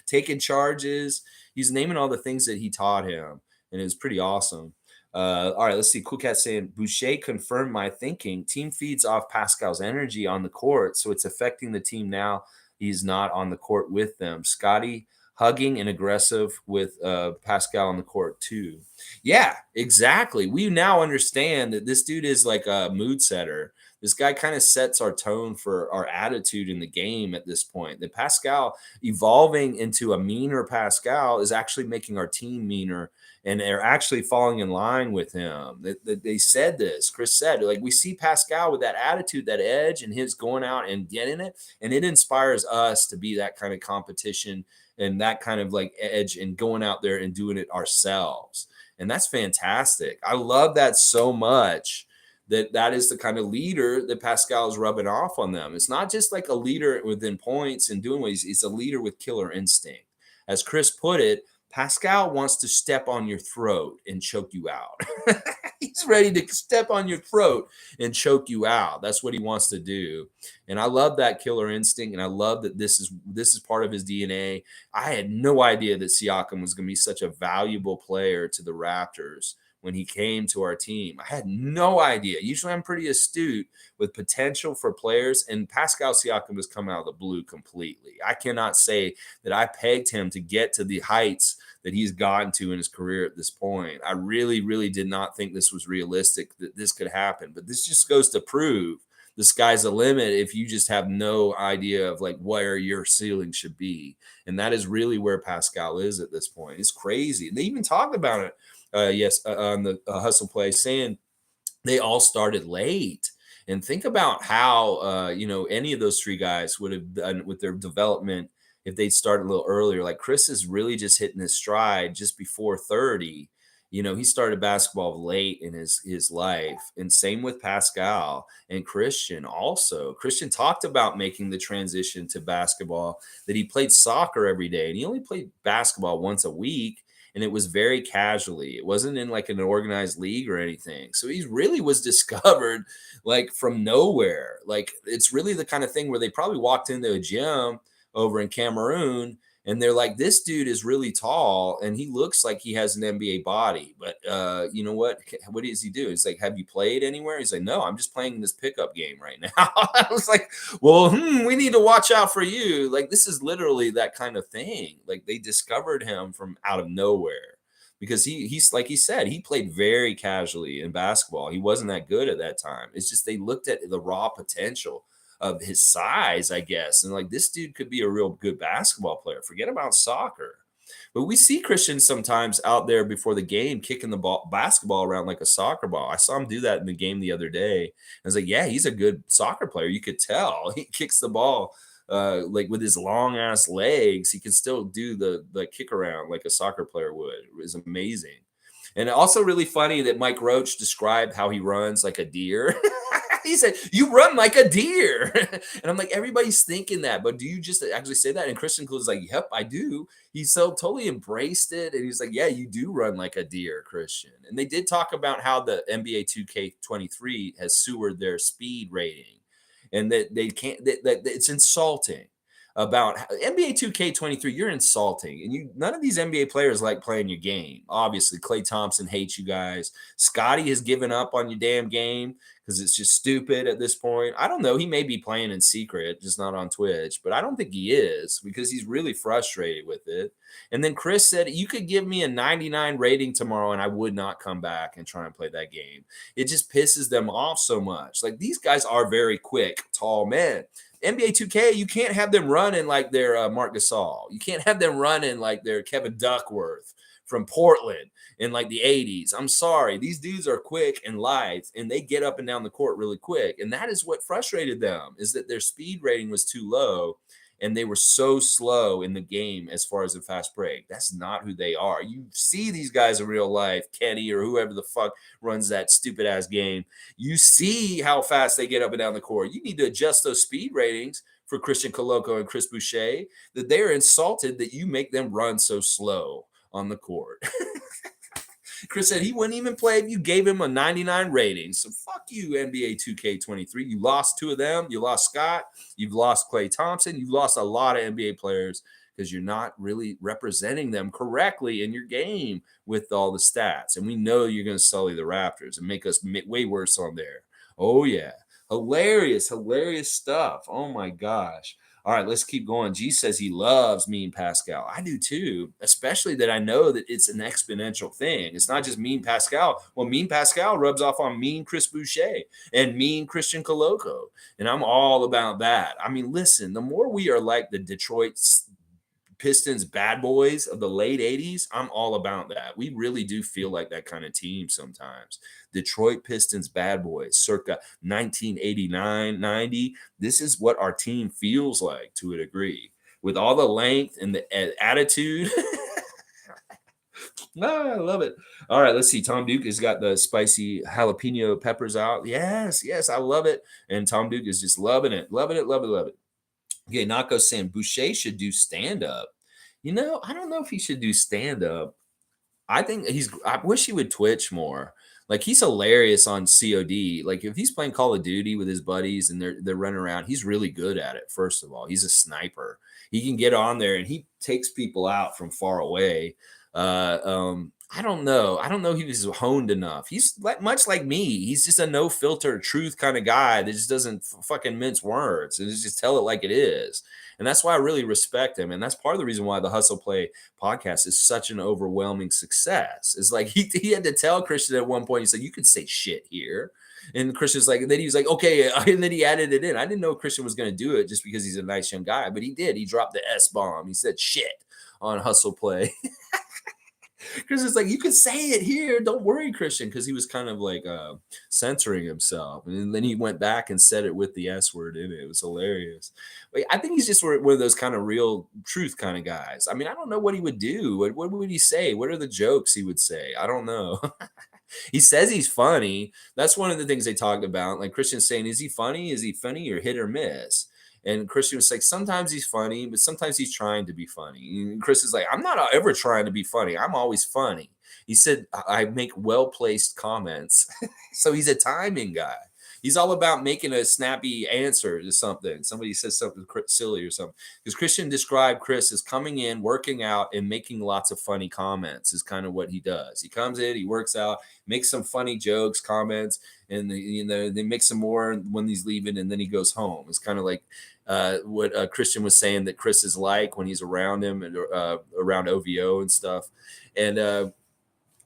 taking charges. He's naming all the things that he taught him. And it was pretty awesome. All right, let's see. Cool Cat saying, Boucher confirmed my thinking. Team feeds off Pascal's energy on the court, so it's affecting the team now. He's not on the court with them. Scottie hugging and aggressive with Pascal on the court too. Yeah, exactly. We now understand that this dude is like a mood setter. This guy kind of sets our tone for our attitude in the game at this point. That Pascal evolving into a meaner Pascal is actually making our team meaner, and they're actually falling in line with him. They said this. Chris said, we see Pascal with that attitude, that edge, and his going out and getting it, and it inspires us to be that kind of competition and that kind of edge and going out there and doing it ourselves. And that's fantastic. I love that so much. That is the kind of leader that Pascal is rubbing off on them. It's not just like a leader within points and doing ways. He's a leader with killer instinct. As Chris put it, Pascal wants to step on your throat and choke you out. He's ready to step on your throat and choke you out. That's what he wants to do. And I love that killer instinct. And I love that this is part of his DNA. I had no idea that Siakam was going to be such a valuable player to the Raptors when he came to our team. I had no idea. Usually I'm pretty astute with potential for players, and Pascal Siakam has come out of the blue completely. I cannot say that I pegged him to get to the heights that he's gotten to in his career at this point. I really, really did not think this was realistic, that this could happen. But this just goes to prove the sky's the limit if you just have no idea of like where your ceiling should be. And that is really where Pascal is at this point. It's crazy. And they even talked about it, on the Hustle Play, saying they all started late. And think about how, any of those three guys would have done with their development if they'd started a little earlier. Like Chris is really just hitting his stride just before 30. He started basketball late in his life. And same with Pascal and Christian also. Christian talked about making the transition to basketball, that he played soccer every day. And he only played basketball once a week. And it was very casually. It wasn't in like an organized league or anything. So he really was discovered like from nowhere. Like it's really the kind of thing where they probably walked into a gym over in Cameroon and they're like, this dude is really tall and he looks like he has an NBA body. But you know what? What does he do? It's like, have you played anywhere? He's like, no, I'm just playing this pickup game right now. I was like, well, we need to watch out for you. Like, this is literally that kind of thing. Like, they discovered him from out of nowhere because he's like he said, he played very casually in basketball. He wasn't that good at that time. It's just they looked at the raw potential of his size, I guess. And like, this dude could be a real good basketball player. Forget about soccer. But we see Christian sometimes out there before the game kicking the basketball around like a soccer ball. I saw him do that in the game the other day. I was like, yeah, he's a good soccer player. You could tell he kicks the ball like with his long ass legs. He can still do the kick around like a soccer player would. It was amazing. And also really funny that Mike Roach described how he runs like a deer. He said, you run like a deer. And I'm like, everybody's thinking that, but do you just actually say that? And Christian Koloko like, yep, I do. He's so totally embraced it. And he's like, yeah, you do run like a deer, Christian. And they did talk about how the NBA 2K23 has sewered their speed rating and that they can't, that it's insulting. About NBA 2K23, you're insulting, and none of these NBA players like playing your game. Obviously, Klay Thompson hates you guys. Scottie has given up on your damn game because it's just stupid at this point. I don't know. He may be playing in secret, just not on Twitch, but I don't think he is because he's really frustrated with it. And then Chris said, you could give me a 99 rating tomorrow and I would not come back and try and play that game. It just pisses them off so much. Like, these guys are very quick, tall men. NBA 2K, you can't have them running like they're Marc Gasol. You can't have them running like they're Kevin Duckworth from Portland in like the 80s. I'm sorry. These dudes are quick and lithe, and they get up and down the court really quick. And that is what frustrated them, is that their speed rating was too low, and they were so slow in the game as far as the fast break. That's not who they are. You see these guys in real life, Kenny or whoever the fuck runs that stupid ass game. You see how fast they get up and down the court. You need to adjust those speed ratings for Christian Koloko and Chris Boucher, that they're insulted that you make them run so slow on the court. Chris said he wouldn't even play if you gave him a 99 rating. So fuck you, NBA 2K23. You lost two of them. You lost Scott. You've lost Klay Thompson. You've lost a lot of NBA players because you're not really representing them correctly in your game with all the stats. And we know you're going to sully the Raptors and make us way worse on there. Oh, yeah. Hilarious, hilarious stuff. Oh, my gosh. All right, let's keep going. G says he loves Mean Pascal. I do too, especially that I know that it's an exponential thing. It's not just Mean Pascal. Well, Mean Pascal rubs off on Mean Chris Boucher and Mean Christian Koloko. And I'm all about that. I mean, listen, the more we are like the Detroit Pistons bad boys of the late 80s, I'm all about that. We really do feel like that kind of team sometimes. Detroit Pistons bad boys circa 1989, 90. This is what our team feels like to a degree, with all the length and the attitude. I love it. All right, let's see. Tom Duke has got the spicy jalapeno peppers out. Yes, I love it. And Tom Duke is just loving it. Loving it. Okay, Nako's saying Boucher should do stand-up. I don't know if he should do stand-up. I wish he would Twitch more. Like, he's hilarious on COD. Like, if he's playing Call of Duty with his buddies and they're running around, he's really good at it, first of all. He's a sniper. He can get on there and he takes people out from far away. I don't know. I don't know he was honed enough. He's much like me. He's just a no filter truth kind of guy that just doesn't fucking mince words and just tell it like it is. And that's why I really respect him. And that's part of the reason why the Hustle Play podcast is such an overwhelming success. It's like he had to tell Christian at one point, he said, you could say shit here. And Christian's like, and then he was like, okay. And then he added it in. I didn't know Christian was going to do it just because he's a nice young guy, but he did. He dropped the S bomb. He said shit on Hustle Play. Chris is like, you can say it here. Don't worry, Christian, because he was kind of like censoring himself. And then he went back and said it with the S word in it. It was hilarious. But I think he's just one of those kind of real truth kind of guys. I mean, I don't know what he would do. What would he say? What are the jokes he would say? I don't know. He says he's funny. That's one of the things they talked about. Like Christian's saying, is he funny? Is he funny or hit or miss? And Christian was like, sometimes he's funny, but sometimes he's trying to be funny. And Chris is like, I'm not ever trying to be funny. I'm always funny. He said, I make well placed comments. So he's a timing guy. He's all about making a snappy answer to something. Somebody says something silly or something. Because Christian described Chris as coming in, working out, and making lots of funny comments is kind of what he does. He comes in, he works out, makes some funny jokes, comments, and they make some more when he's leaving, and then he goes home. It's kind of like what Christian was saying that Chris is like when he's around him and around OVO and stuff. And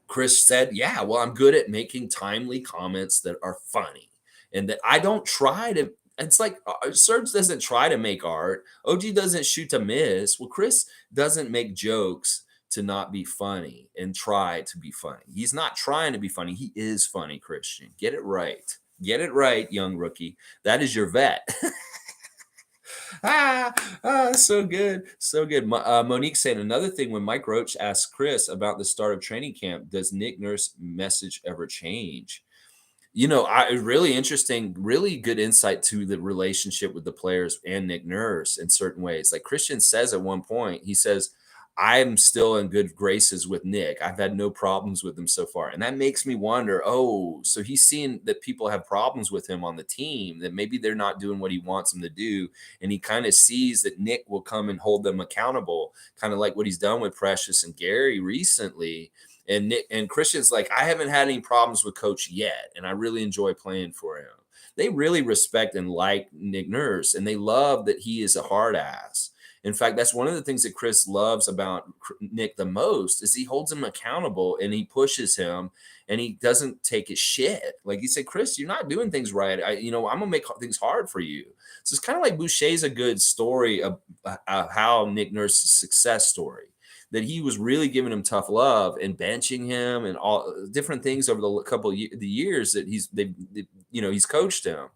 Chris said, yeah, well, I'm good at making timely comments that are funny and that I don't try to. It's like Serge doesn't try to make art. OG doesn't shoot to miss. Well, Chris doesn't make jokes to not be funny and try to be funny. He's not trying to be funny. He is funny, Christian. Get it right. Get it right, young rookie. That is your vet. So good. So good. Monique saying another thing when Mike Roach asked Chris about the start of training camp, does Nick Nurse message ever change? Really interesting, really good insight to the relationship with the players and Nick Nurse in certain ways. Like Christian says at one point, he says, I'm still in good graces with Nick. I've had no problems with him so far. And that makes me wonder, so he's seeing that people have problems with him on the team, that maybe they're not doing what he wants them to do. And he kind of sees that Nick will come and hold them accountable, kind of like what he's done with Precious and Gary recently. And Nick and Christian's like, I haven't had any problems with Coach yet, and I really enjoy playing for him. They really respect and like Nick Nurse, and they love that he is a hard ass. In fact, that's one of the things that Chris loves about Nick the most is he holds him accountable and he pushes him and he doesn't take his shit. Like he said, Chris, you're not doing things right. I'm gonna make things hard for you. So it's kind of like Boucher's a good story of how Nick Nurse's success story. That he was really giving him tough love and benching him and all different things over the couple of the years that he's coached him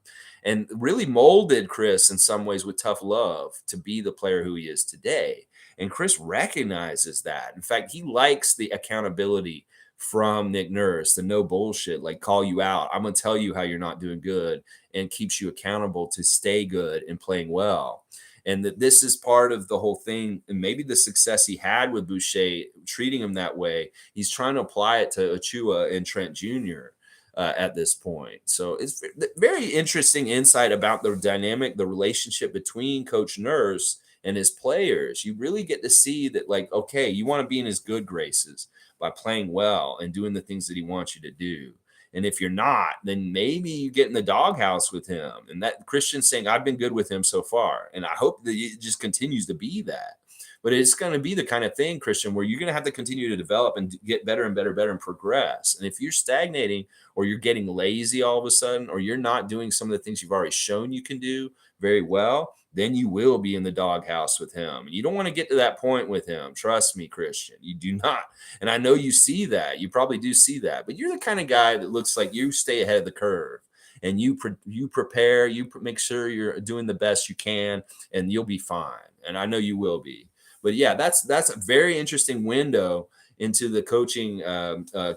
and really molded Chris in some ways with tough love to be the player who he is today. And Chris recognizes that. In fact, he likes the accountability from Nick Nurse, the no bullshit, like call you out. I'm going to tell you how you're not doing good and keeps you accountable to stay good and playing well. And that this is part of the whole thing. And maybe the success he had with Boucher, treating him that way, he's trying to apply it to Achua and Trent Jr. At this point. So it's very interesting insight about the dynamic, the relationship between Coach Nurse and his players. You really get to see that, like, okay, you want to be in his good graces by playing well and doing the things that he wants you to do. And if you're not, then maybe you get in the doghouse with him. And that Christian's saying, I've been good with him so far. And I hope that it just continues to be that. But it's going to be the kind of thing, Christian, where you're going to have to continue to develop and get better and better and progress. And if you're stagnating or you're getting lazy all of a sudden, or you're not doing some of the things you've already shown you can do very well, then you will be in the doghouse with him. And you don't want to get to that point with him. Trust me, Christian, you do not. And I know you see that. You probably do see that. But you're the kind of guy that looks like you stay ahead of the curve. And you prepare, make sure you're doing the best you can, and you'll be fine. And I know you will be. But yeah, that's a very interesting window into the coaching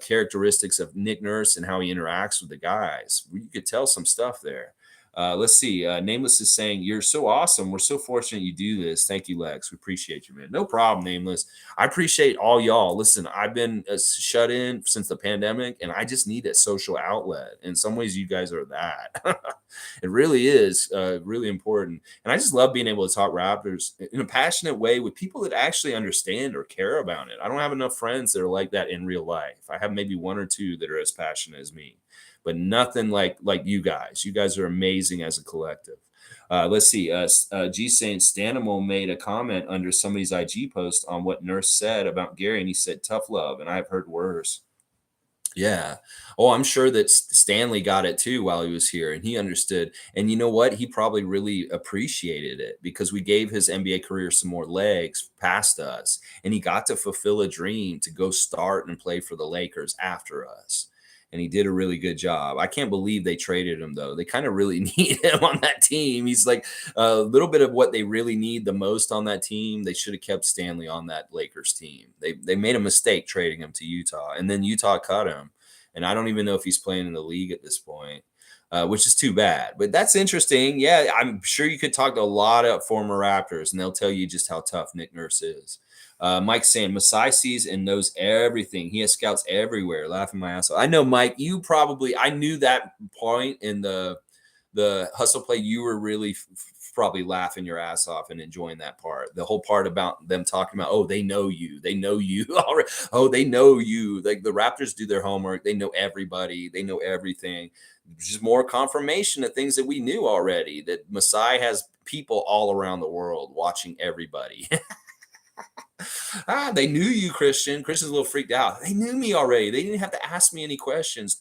characteristics of Nick Nurse and how he interacts with the guys. You could tell some stuff there. Let's see. Nameless is saying, "You're so awesome. We're so fortunate you do this. Thank you, Lex. We appreciate you, man. No problem, Nameless. I appreciate all y'all. Listen, I've been shut in since the pandemic, and I just need a social outlet. In some ways, you guys are that. It really is really important. And I just love being able to talk Raptors in a passionate way with people that actually understand or care about it. I don't have enough friends that are like that in real life. I have maybe one or two that are as passionate as me, but nothing like you guys. You guys are amazing as a collective. Let's see. G saying Stanimal made a comment under somebody's IG post on what Nurse said about Gary, and he said tough love, and I've heard worse. Yeah. Oh, I'm sure that Stanley got it too while he was here, and he understood. And you know what? He probably really appreciated it because we gave his NBA career some more legs past us, and he got to fulfill a dream to go start and play for the Lakers after us. And he did a really good job. I can't believe they traded him, though. They kind of really need him on that team. He's like a little bit of what they really need the most on that team. They should have kept Stanley on that Lakers team. They made a mistake trading him to Utah, and then Utah cut him. And I don't even know if he's playing in the league at this point, which is too bad. But that's interesting. Yeah, I'm sure you could talk to a lot of former Raptors, and they'll tell you just how tough Nick Nurse is. Mike's saying Masai sees and knows everything. He has scouts everywhere. Laughing my ass off. I know, Mike. You probably I knew that point in the hustle play. You were really probably laughing your ass off and enjoying that part. The whole part about them talking about, oh, they know you already. Oh, they know you. Like the Raptors do their homework. They know everybody. They know everything. Just more confirmation of things that we knew already. That Masai has people all around the world watching everybody. They knew you, Christian. Christian's a little freaked out. They knew me already. They didn't have to ask me any questions.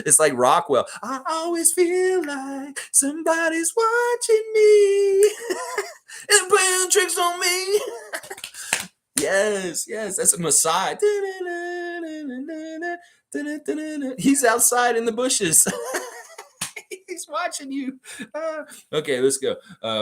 It's like Rockwell. I always feel like somebody's watching me and playing tricks on me. Yes, that's a Masai. He's outside in the bushes. He's watching you. Okay, let's go.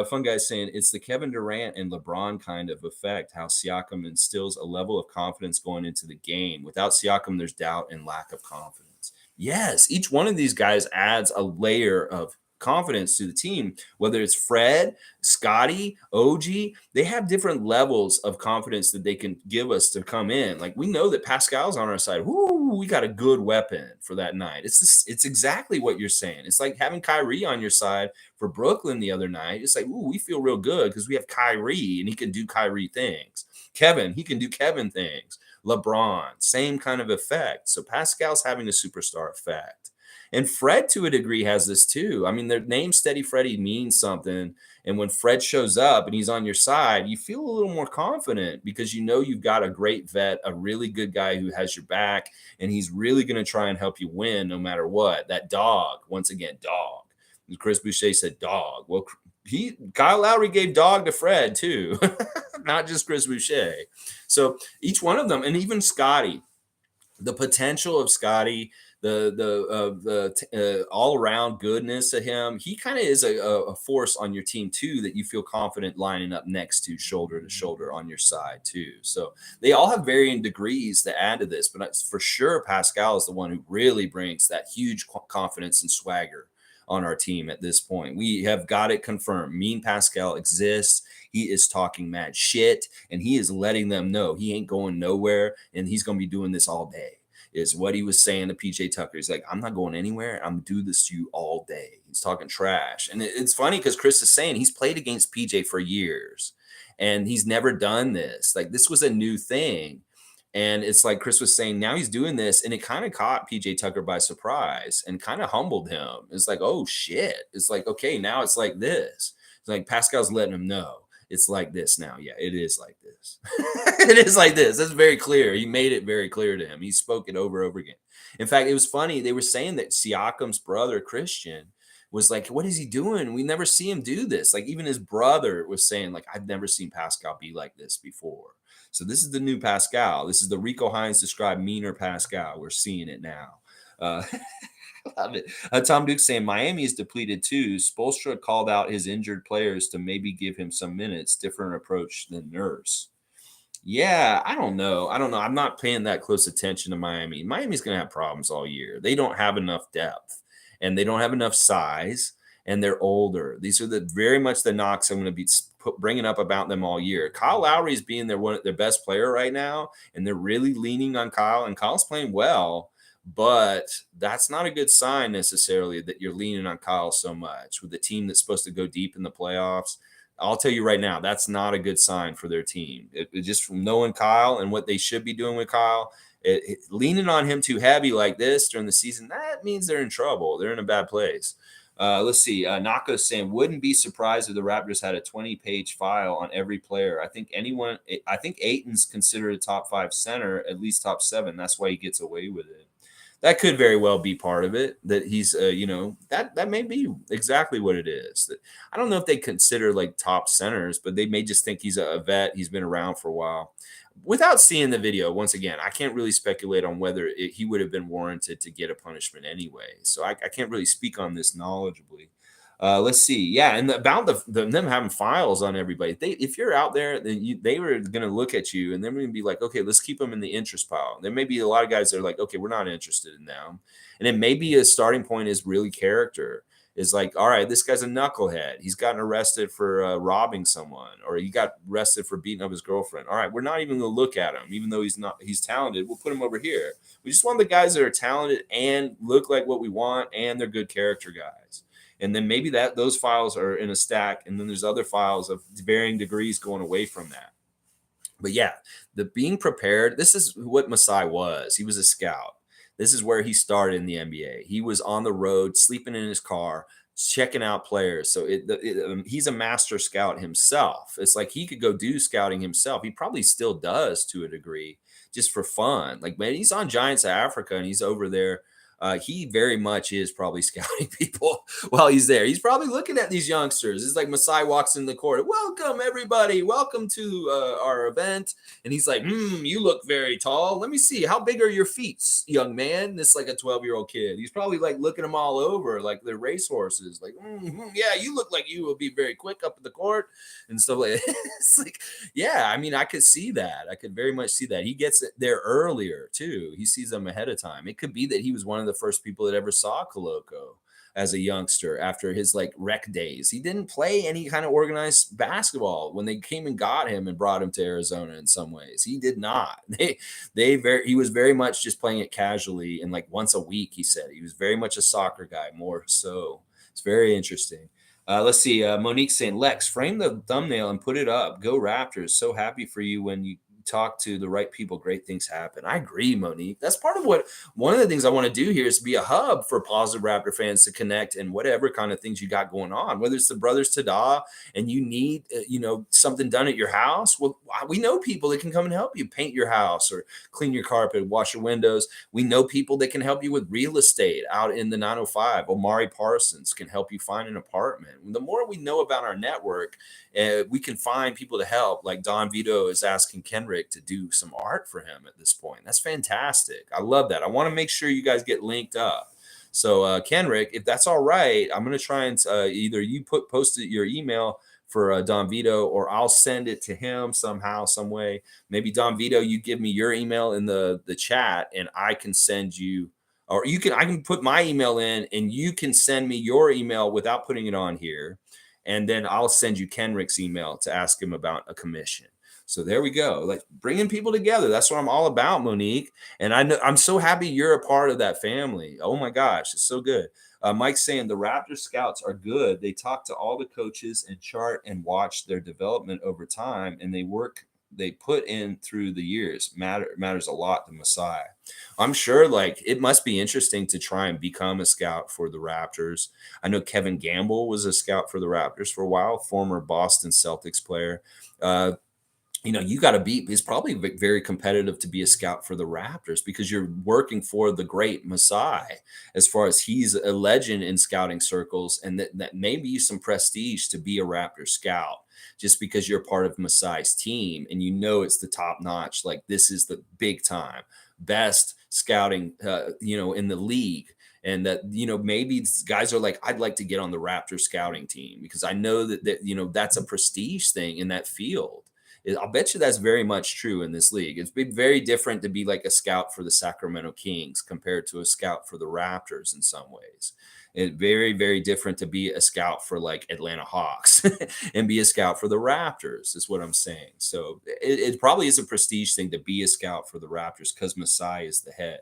Fun guy saying it's the Kevin Durant and LeBron kind of effect, how Siakam instills a level of confidence going into the game. Without Siakam, there's doubt and lack of confidence. Yes, each one of these guys adds a layer of confidence to the team, whether it's Fred, Scottie, OG, they have different levels of confidence that they can give us to come in. Like we know that Pascal's on our side. Woo, we got a good weapon for that night. It's exactly what you're saying. It's like having Kyrie on your side for Brooklyn the other night. It's like, ooh, we feel real good because we have Kyrie and he can do Kyrie things. Kevin, he can do Kevin things. LeBron, same kind of effect. So Pascal's having a superstar effect. And Fred, to a degree, has this too. I mean, their name Steady Freddie means something. And when Fred shows up and he's on your side, you feel a little more confident because you know you've got a great vet, a really good guy who has your back, and he's really going to try and help you win no matter what. That dog, once again, dog. Chris Boucher said dog. Well, Kyle Lowry gave dog to Fred too, not just Chris Boucher. So each one of them, and even Scottie, the potential of Scottie, the all around goodness of him, he kind of is a force on your team too that you feel confident lining up next to shoulder on your side too. So they all have varying degrees to add to this, but for sure Pascal is the one who really brings that huge confidence and swagger on our team at this point. We have got it confirmed. Mean Pascal exists. He is talking mad shit, and he is letting them know he ain't going nowhere, and he's going to be doing this all day. Is what he was saying to PJ Tucker. He's like, I'm not going anywhere. I'm doing this to you all day. He's talking trash. And it's funny because Chris is saying he's played against PJ for years and he's never done this. Like this was a new thing. And it's like Chris was saying, now he's doing this. And it kind of caught PJ Tucker by surprise and kind of humbled him. It's like, oh shit. It's like, okay, now it's like this. It's like Pascal's letting him know. It's like this now. Yeah, it is like this. It is like this. That's very clear. He made it very clear to him. He spoke it over and over again. In fact, it was funny. They were saying that Siakam's brother, Christian, was like, what is he doing? We never see him do this. Like even his brother was saying, like, I've never seen Pascal be like this before. So this is the new Pascal. This is the Rico Hines described meaner Pascal. We're seeing it now. Love it. Tom Duke saying Miami is depleted too. Spoelstra called out his injured players to maybe give him some minutes. Different approach than Nurse. Yeah, I don't know. I'm not paying that close attention to Miami. Miami's going to have problems all year. They don't have enough depth. and they don't have enough size, and they're older. These are very much the knocks I'm going to be bringing up about them all year. Kyle Lowry is being their best player right now, and they're really leaning on Kyle, and Kyle's playing well. But that's not a good sign necessarily that you're leaning on Kyle so much with a team that's supposed to go deep in the playoffs. I'll tell you right now, that's not a good sign for their team. It just from knowing Kyle and what they should be doing with Kyle, leaning on him too heavy like this during the season, that means they're in trouble. They're in a bad place. Let's see. Nako's saying, wouldn't be surprised if the Raptors had a 20-page file on every player. I think Ayton's considered a top 5 center, at least top 7. That's why he gets away with it. That could very well be part of it, that he's, that may be exactly what it is. I don't know if they consider like top centers, but they may just think he's a vet. He's been around for a while. Without seeing the video, once again, I can't really speculate on whether he would have been warranted to get a punishment anyway. So I can't really speak on this knowledgeably. Let's see. Yeah, and about them having files on everybody. If you're out there, then they were going to look at you, and they're going to be like, okay, let's keep them in the interest pile. There may be a lot of guys that are like, okay, we're not interested in them, and it may be a starting point is really character. Is like, all right, this guy's a knucklehead. He's gotten arrested for robbing someone, or he got arrested for beating up his girlfriend. All right, we're not even going to look at him, even though he's talented. We'll put him over here. We just want the guys that are talented and look like what we want, and they're good character guys. And then maybe those files are in a stack, and then there's other files of varying degrees going away from that. But yeah, the being prepared, this is what Masai was. He was a scout. This is where he started in the NBA. He was on the road, sleeping in his car, checking out players. So he's a master scout himself. It's like he could go do scouting himself. He probably still does to a degree, just for fun. Like, man, he's on Giants of Africa, and he's over there. He very much is probably scouting people while he's there. He's probably looking at these youngsters. It's like Masai walks in the court. Welcome, everybody. Welcome to our event. And he's like, you look very tall. Let me see. How big are your feet, young man? This is like a 12-year-old kid. He's probably like looking them all over like they're racehorses. Like, yeah, you look like you will be very quick up at the court and stuff like that. It's like, yeah, I mean, I could see that. I could very much see that. He gets there earlier, too. He sees them ahead of time. It could be that he was one of the first people that ever saw Koloko as a youngster after his like rec days. He didn't play any kind of organized basketball when they came and got him and brought him to Arizona. In some ways, he did not. He was very much just playing it casually and like once a week. He said he was very much a soccer guy, more so. It's very interesting. Let's see. Monique saying, Lex, frame the thumbnail and put it up. Go Raptors. So happy for you when you talk to the right people, great things happen. I agree, Monique. That's part of one of the things I want to do here is be a hub for positive Raptor fans to connect and whatever kind of things you got going on, whether it's the Brothers Tada and you need, something done at your house. Well, we know people that can come and help you paint your house or clean your carpet, wash your windows. We know people that can help you with real estate out in the 905. Omari Parsons can help you find an apartment. The more we know about our network, we can find people to help. Like Don Vito is asking Kenrick to do some art for him at this point. That's fantastic. I love that. I want to make sure you guys get linked up. So Kenrick, if that's all right, I'm going to try and either you post your email for Don Vito, or I'll send it to him somehow, some way. Maybe Don Vito, you give me your email in the chat, and I can send you, or I can put my email in, and you can send me your email without putting it on here. And then I'll send you Kenrick's email to ask him about a commission. So there we go. Like bringing people together. That's what I'm all about, Monique. And I'm so happy you're a part of that family. Oh my gosh, it's so good. Mike's saying the Raptor scouts are good. They talk to all the coaches and chart and watch their development over time, and they put in through the years matters a lot to Masai. I'm sure like it must be interesting to try and become a scout for the Raptors. I know Kevin Gamble was a scout for the Raptors for a while, former Boston Celtics player. You got to it's probably very competitive to be a scout for the Raptors because you're working for the great Masai, as far as he's a legend in scouting circles, and that may be some prestige to be a Raptor scout just because you're part of Masai's team and it's the top notch. Like this is the big time, best scouting, in the league. And that, maybe guys are like, I'd like to get on the Raptor scouting team because I know that that's a prestige thing in that field. I'll bet you that's very much true in this league. It's been very different to be like a scout for the Sacramento Kings compared to a scout for the Raptors in some ways. It's very, very different to be a scout for like Atlanta Hawks and be a scout for the Raptors, is what I'm saying. So it probably is a prestige thing to be a scout for the Raptors because Masai is the head.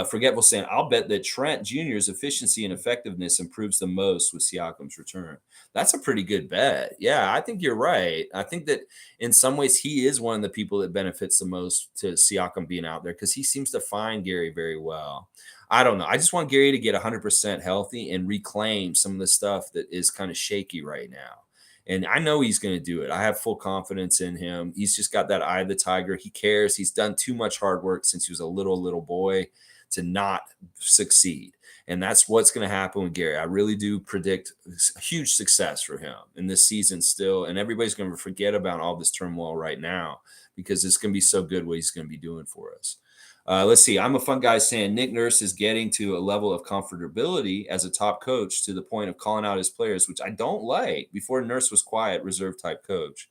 Forgetful saying, I'll bet that Trent Jr.'s efficiency and effectiveness improves the most with Siakam's return. That's a pretty good bet. Yeah, I think you're right. I think that in some ways he is one of the people that benefits the most to Siakam being out there because he seems to find Gary very well. I don't know. I just want Gary to get 100% healthy and reclaim some of the stuff that is kind of shaky right now. And I know he's going to do it. I have full confidence in him. He's just got that eye of the tiger. He cares. He's done too much hard work since he was a little boy to not succeed. And that's what's going to happen with Gary. I really do predict huge success for him in this season still. And everybody's going to forget about all this turmoil right now because it's going to be so good what he's going to be doing for us. Let's see. I'm a fun guy saying Nick Nurse is getting to a level of comfortability as a top coach to the point of calling out his players, which I don't like. Before Nurse was quiet, reserve type coach.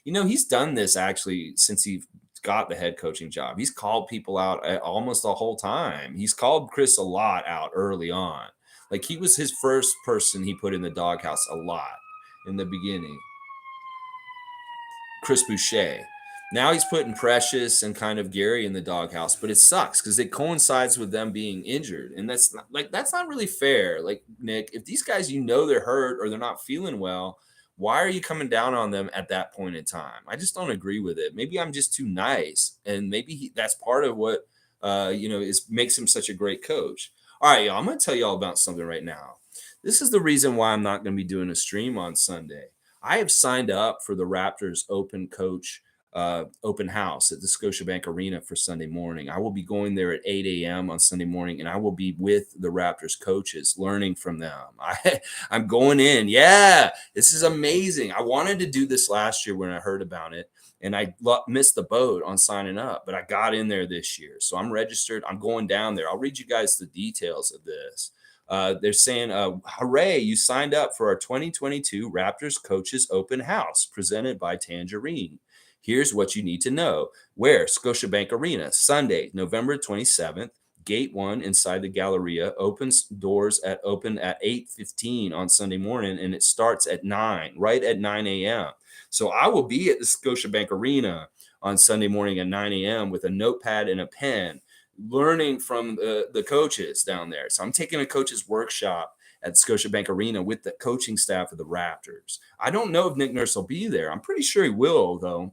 He's done this actually since he got the head coaching job. He's called people out almost the whole time. He's called Chris a lot out early on. Like he was his first person he put in the doghouse a lot in the beginning. Chris Boucher. Now he's putting Precious and kind of Gary in the doghouse, but it sucks because it coincides with them being injured. And that's not really fair. Like, Nick, if these guys, they're hurt or they're not feeling well, why are you coming down on them at that point in time? I just don't agree with it. Maybe I'm just too nice. And maybe that's part of what, makes him such a great coach. All right, y'all, I'm going to tell you all about something right now. This is the reason why I'm not going to be doing a stream on Sunday. I have signed up for the Raptors open house at the Scotiabank Arena for Sunday morning. I will be going there at 8 a.m. on Sunday morning, and I will be with the Raptors coaches, learning from them. I'm going in. Yeah, this is amazing. I wanted to do this last year when I heard about it, and I missed the boat on signing up, but I got in there this year. So I'm registered. I'm going down there. I'll read you guys the details of this. They're saying, hooray, you signed up for our 2022 Raptors Coaches Open House presented by Tangerine. Here's what you need to know. Where? Scotiabank Arena, Sunday, November 27th, Gate 1 inside the Galleria. Doors open at 8:15 on Sunday morning, and it starts at 9, right at 9 a.m. So I will be at the Scotiabank Arena on Sunday morning at 9 a.m. with a notepad and a pen, learning from the coaches down there. So I'm taking a coach's workshop at Scotiabank Arena with the coaching staff of the Raptors. I don't know if Nick Nurse will be there. I'm pretty sure he will, though.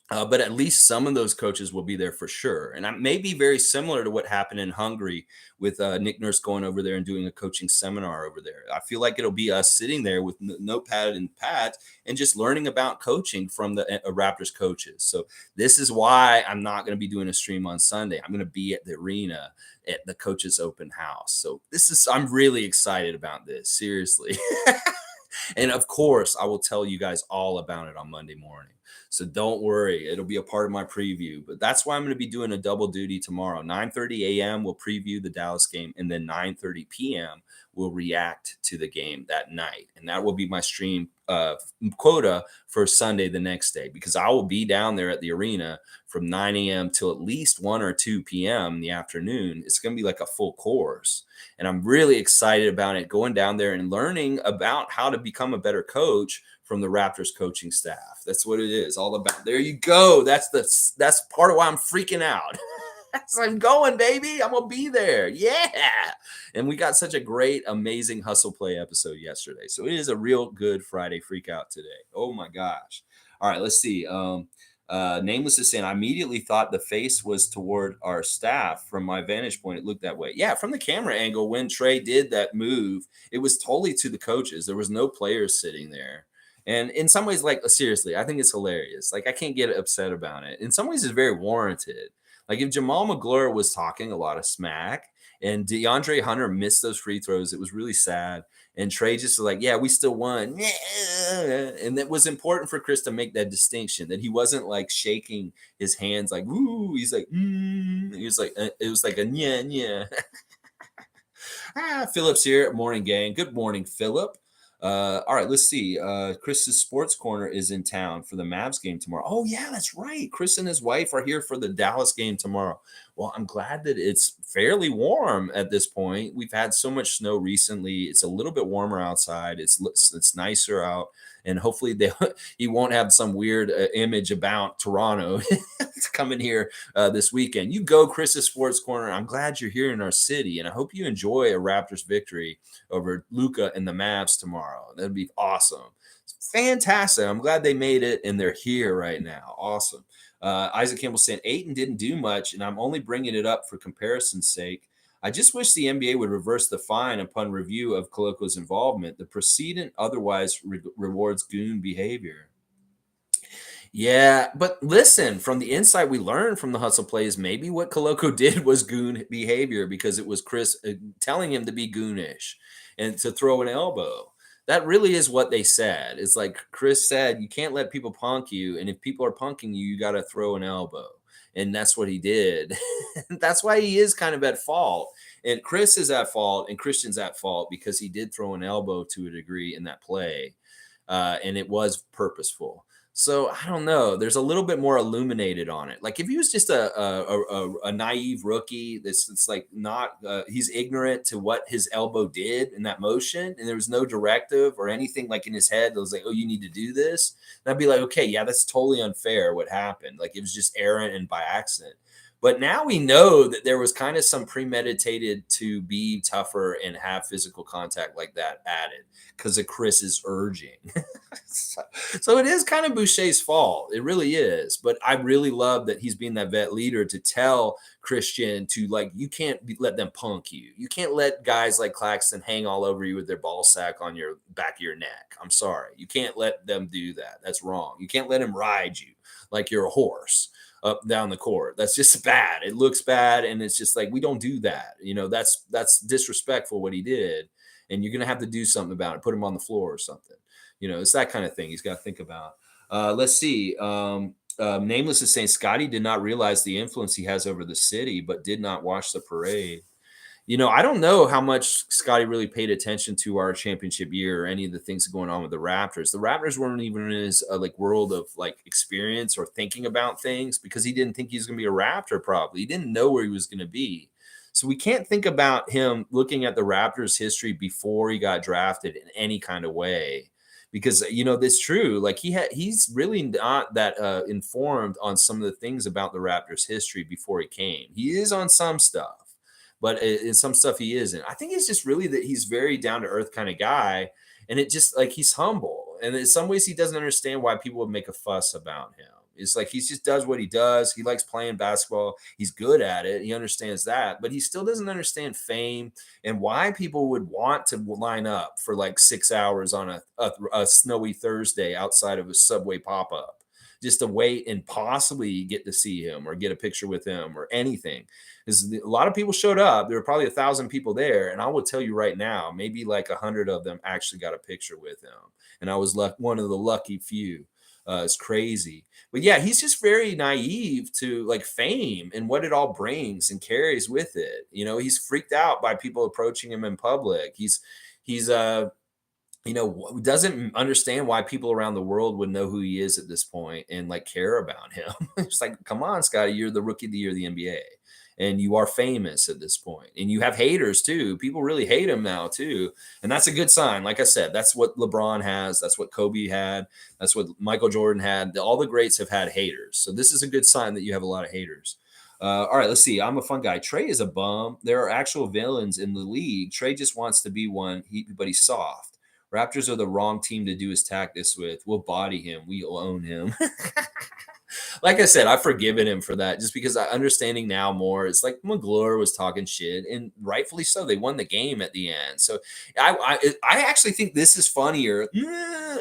But at least some of those coaches will be there for sure. And it may be very similar to what happened in Hungary with Nick Nurse going over there and doing a coaching seminar over there. I feel like it'll be us sitting there with notepad and pad and just learning about coaching from the Raptors coaches. So this is why I'm not going to be doing a stream on Sunday. I'm going to be at the arena at the coaches open house. So I'm really excited about this, seriously. And of course, I will tell you guys all about it on Monday morning. So don't worry, it'll be a part of my preview. But that's why I'm going to be doing a double duty tomorrow. 9:30 a.m. we'll preview the Dallas game, and then 9:30 p.m. we'll react to the game that night. And that will be my stream quota for Sunday the next day, because I will be down there at the arena from 9 a.m. till at least 1 or 2 p.m. in the afternoon. It's going to be like a full course. And I'm really excited about it, going down there and learning about how to become a better coach from the Raptors coaching staff. That's what it is all about. There you go. That's part of why I'm freaking out. I'm going, baby. I'm going to be there. Yeah. And we got such a great, amazing hustle play episode yesterday. So it is a real good Friday Freakout today. Oh my gosh. All right, let's see. Nameless is saying, I immediately thought the face was toward our staff. From my vantage point, it looked that way. Yeah, from the camera angle, when Trae did that move, it was totally to the coaches. There was no players sitting there. And in some ways, like, seriously, I think it's hilarious. Like, I can't get upset about it. In some ways, it's very warranted. Like, if Jamaal Magloire was talking a lot of smack and DeAndre Hunter missed those free throws, it was really sad. And Trae just was like, yeah, we still won. And it was important for Chris to make that distinction, that he wasn't like shaking his hands like, woo. He's like, He was like, it was like a yeah. Philip's here. Morning, gang. Good morning, Philip. All right, let's see. Chris's Sports Corner is in town for the Mavs game tomorrow. Oh, yeah, that's right. Chris and his wife are here for the Dallas game tomorrow. Well, I'm glad that it's fairly warm at this point. We've had so much snow recently. It's a little bit warmer outside. It's nicer out, and hopefully he won't have some weird image about Toronto coming here this weekend. You go, Chris's Sports Corner. I'm glad you're here in our city, and I hope you enjoy a Raptors victory over Luka and the Mavs tomorrow. That'd be awesome. It's fantastic. I'm glad they made it and they're here right now. Awesome. Isaac Campbell saying Ayton didn't do much, and I'm only bringing it up for comparison's sake. I just wish the NBA would reverse the fine upon review of Koloko's involvement. The precedent otherwise rewards goon behavior. Yeah, but listen, from the insight we learned from the hustle plays, maybe what Koloko did was goon behavior because it was Chris telling him to be goonish and to throw an elbow. That really is what they said. It's like Chris said, you can't let people punk you, and if people are punking you, you got to throw an elbow. And that's what he did. That's why he is kind of at fault. And Chris is at fault, and Christian's at fault because he did throw an elbow to a degree in that play, and it was purposeful. So I don't know. There's a little bit more illuminated on it. Like if he was just a naive rookie, it's like not he's ignorant to what his elbow did in that motion, and there was no directive or anything like in his head that was like, oh, you need to do this. And I'd be like, okay, yeah, that's totally unfair. What happened? Like it was just errant and by accident. But now we know that there was kind of some premeditated to be tougher and have physical contact like that added because of Chris's urging. So it is kind of Boucher's fault. It really is. But I really love that he's being that vet leader to tell Christian to like, you can't let them punk you. You can't let guys like Claxton hang all over you with their ball sack on your back of your neck. I'm sorry. You can't let them do that. That's wrong. You can't let him ride you like you're a horse up down the court. That's just bad. It looks bad, and it's just like we don't do that. You know, that's disrespectful what he did, and you're gonna have to do something about it. Put him on the floor or something. You know, it's that kind of thing he's got to think about. Let's see. Nameless is saying Scottie did not realize the influence he has over the city, but did not watch the parade. You know, I don't know how much Scottie really paid attention to our championship year or any of the things going on with the Raptors. The Raptors weren't even in his like world of like experience or thinking about things because he didn't think he was going to be a Raptor. Probably he didn't know where he was going to be. So we can't think about him looking at the Raptors' history before he got drafted in any kind of way. Because you know that's true. Like he's really not that informed on some of the things about the Raptors' history before he came. He is on some stuff, but in some stuff he isn't. I think it's just really that he's very down to earth kind of guy, and it just like he's humble. And in some ways, he doesn't understand why people would make a fuss about him. It's like he just does what he does. He likes playing basketball. He's good at it. He understands that, but he still doesn't understand fame and why people would want to line up for like 6 hours on a snowy Thursday outside of a Subway pop up just to wait and possibly get to see him or get a picture with him or anything. Because a lot of people showed up. There were probably 1,000 people there. And I will tell you right now, maybe like 100 of them actually got a picture with him. And I was one of the lucky few. It's crazy. But yeah, he's just very naive to like fame and what it all brings and carries with it. You know, he's freaked out by people approaching him in public. He's you know, doesn't understand why people around the world would know who he is at this point and like care about him. It's like, come on, Scottie, you're the rookie of the year of the NBA. And you are famous at this point. And you have haters too. People really hate him now too. And that's a good sign. Like I said, that's what LeBron has. That's what Kobe had. That's what Michael Jordan had. All the greats have had haters. So this is a good sign that you have a lot of haters. All right, let's see. I'm a fun guy. Trae is a bum. There are actual villains in the league. Trae just wants to be one, but he's soft. Raptors are the wrong team to do his tactics with. We'll body him. We'll own him. Like I said, I've forgiven him for that just because I understanding now more. It's like Magloire was talking shit, and rightfully so. They won the game at the end. So I actually think this is funnier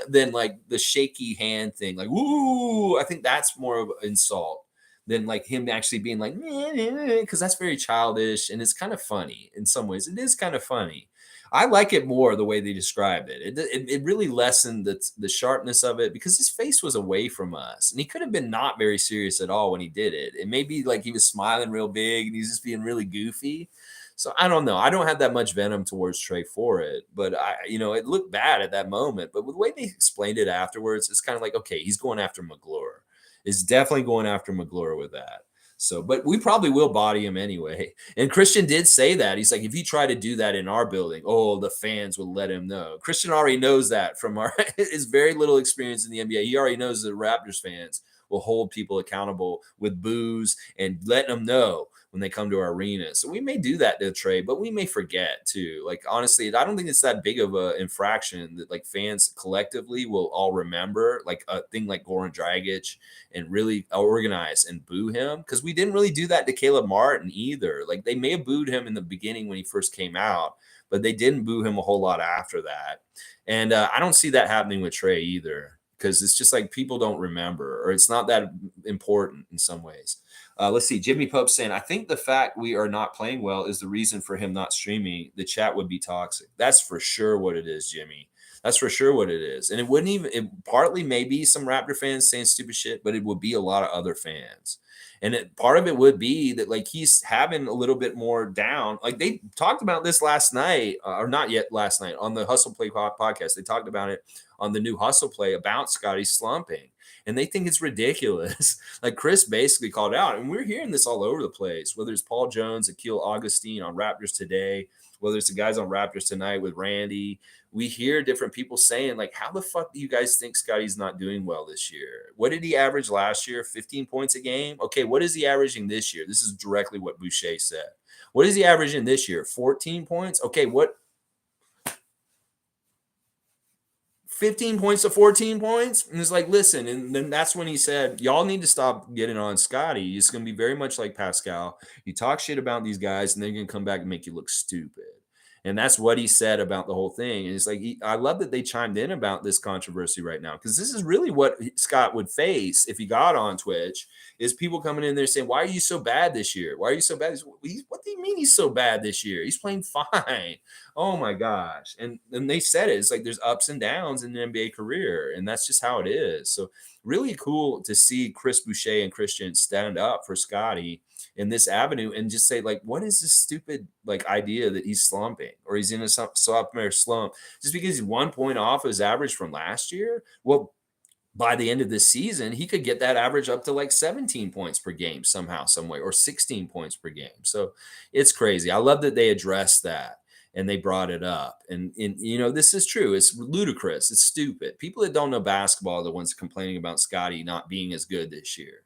than like the shaky hand thing. Like, woo! I think that's more of an insult than like him actually being like, because that's very childish and it's kind of funny in some ways. It is kind of funny. I like it more the way they described it. It really lessened the sharpness of it because his face was away from us, and he could have been not very serious at all when he did it. It may be like he was smiling real big and he's just being really goofy. So I don't know. I don't have that much venom towards Trae for it, but it looked bad at that moment. But with the way they explained it afterwards, it's kind of like, okay, he's going after Magloire. Is definitely going after Magloire with that. So, but we probably will body him anyway. And Christian did say that. He's like, if he tried to do that in our building, oh, the fans would let him know. Christian already knows that from his very little experience in the NBA. He already knows that Raptors fans will hold people accountable with boos and letting them know when they come to our arena. So we may do that to Trae, but we may forget too. Like, honestly, I don't think it's that big of an infraction that like fans collectively will all remember, like a thing like Goran Dragic, and really organize and boo him, because we didn't really do that to Caleb Martin either. Like, they may have booed him in the beginning when he first came out, but they didn't boo him a whole lot after that. And I don't see that happening with Trae either, because it's just like people don't remember, or it's not that important in some ways. Let's see. Jimmy Pope saying, I think the fact we are not playing well is the reason for him not streaming. The chat would be toxic. That's for sure what it is, Jimmy. That's for sure what it is. And it wouldn't even, it partly maybe some Raptor fans saying stupid shit, but it would be a lot of other fans. And part of it would be that like he's having a little bit more down. Like they talked about this last night, or not yet last night, on the Hustle Play podcast. They talked about it on the new Hustle Play about Scottie slumping. And they think it's ridiculous. Like Chris basically called out, and we're hearing this all over the place, whether it's Paul Jones, Akil Augustine on Raptors Today, whether it's the guys on Raptors Tonight with Randy. We hear different people saying, like, how the fuck do you guys think Scottie's not doing well this year? What did he average last year? 15 points a game? Okay, what is he averaging this year? This is directly what Boucher said. What is he averaging this year? 14 points? Okay, what? 15 points to 14 points? And it's like, listen, and then that's when he said, y'all need to stop getting on Scottie. It's going to be very much like Pascal. You talk shit about these guys, and they're going to come back and make you look stupid. And that's what he said about the whole thing. And it's like, I love that they chimed in about this controversy right now, because this is really what Scott would face if he got on Twitch, is people coming in there saying, why are you so bad this year? Why are you so bad? What do you mean he's so bad this year? He's playing fine. Oh my gosh. And they said it. It's like there's ups and downs in an NBA career, and that's just how it is. So really cool to see Chris Boucher and Christian stand up for Scottie in this avenue and just say, like, what is this stupid like idea that he's slumping or he's in a sophomore slump just because he's 1 point off his average from last year? Well, by the end of this season, he could get that average up to like 17 points per game somehow, some way, or 16 points per game. So it's crazy. I love that they addressed that and they brought it up. And this is true. It's ludicrous. It's stupid. People that don't know basketball are the ones complaining about Scottie not being as good this year.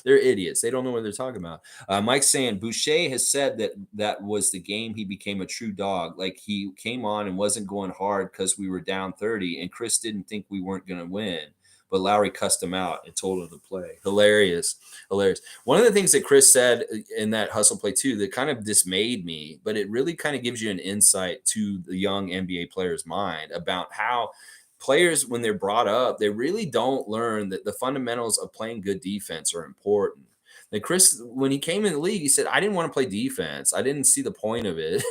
They're idiots. They don't know what they're talking about. Mike's saying Boucher has said that was the game he became a true dog. Like he came on and wasn't going hard because we were down 30, and Chris didn't think we weren't going to win. But Lowry cussed him out and told him to play. Hilarious. Hilarious. One of the things that Chris said in that Hustle Play too that kind of dismayed me, but it really kind of gives you an insight to the young NBA player's mind about how players, when they're brought up, they really don't learn that the fundamentals of playing good defense are important. Like Chris, when he came in the league, he said, I didn't want to play defense. I didn't see the point of it.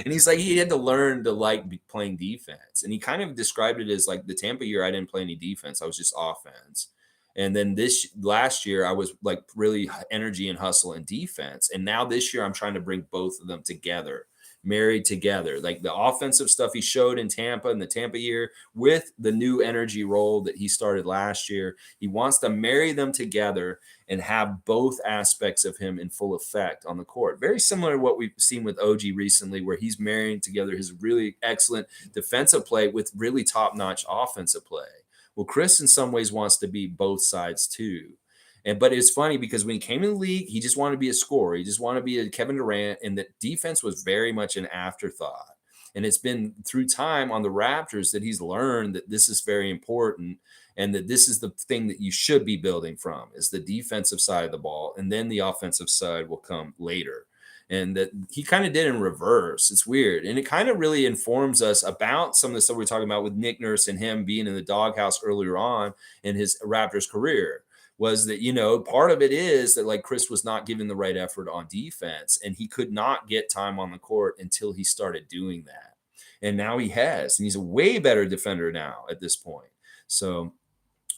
And he's like, he had to learn to like playing defense. And he kind of described it as like the Tampa year, I didn't play any defense. I was just offense. And then this last year, I was like really energy and hustle and defense. And now this year, I'm trying to bring both of them together, married together, like the offensive stuff he showed in Tampa in the Tampa year with the new energy role that he started last year. He wants to marry them together and have both aspects of him in full effect on the court. Very similar to what we've seen with OG recently, where he's marrying together his really excellent defensive play with really top-notch offensive play. Well, Chris in some ways wants to be both sides too. But it's funny because when he came in the league, he just wanted to be a scorer. He just wanted to be a Kevin Durant, and the defense was very much an afterthought. And it's been through time on the Raptors that he's learned that this is very important and that this is the thing that you should be building from is the defensive side of the ball. And then the offensive side will come later. And that he kind of did in reverse. It's weird. And it kind of really informs us about some of the stuff we're talking about with Nick Nurse and him being in the doghouse earlier on in his Raptors career. Was that, part of it is that like Chris was not giving the right effort on defense, and he could not get time on the court until he started doing that. And now he has, and he's a way better defender now at this point. So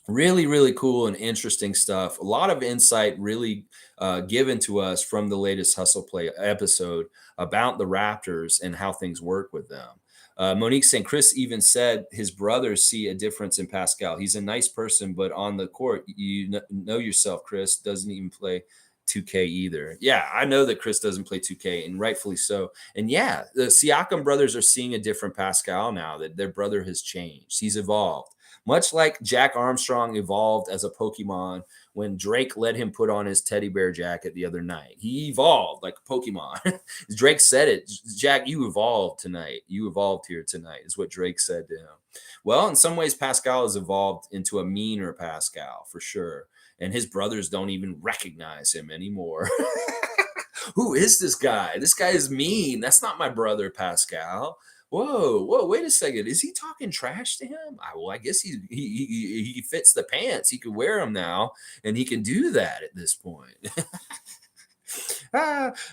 Really, really cool and interesting stuff. A lot of insight really given to us from the latest Hustle Play episode about the Raptors and how things work with them. Monique saying Chris even said his brothers see a difference in Pascal. He's a nice person, but on the court, know yourself, Chris doesn't even play 2K either. Yeah, I know that Chris doesn't play 2K, and rightfully so. And yeah, the Siakam brothers are seeing a different Pascal now that their brother has changed. He's evolved. Much like Jack Armstrong evolved as a Pokemon when Drake let him put on his teddy bear jacket the other night. He evolved like a Pokemon. Drake said it. Jack, you evolved tonight. You evolved here tonight, is what Drake said to him. Well, in some ways, Pascal has evolved into a meaner Pascal for sure. And his brothers don't even recognize him anymore. Who is this guy? This guy is mean. That's not my brother, Pascal. Whoa, wait a second. Is he talking trash to him? Well, I guess he fits the pants. He could wear them now, and he can do that at this point.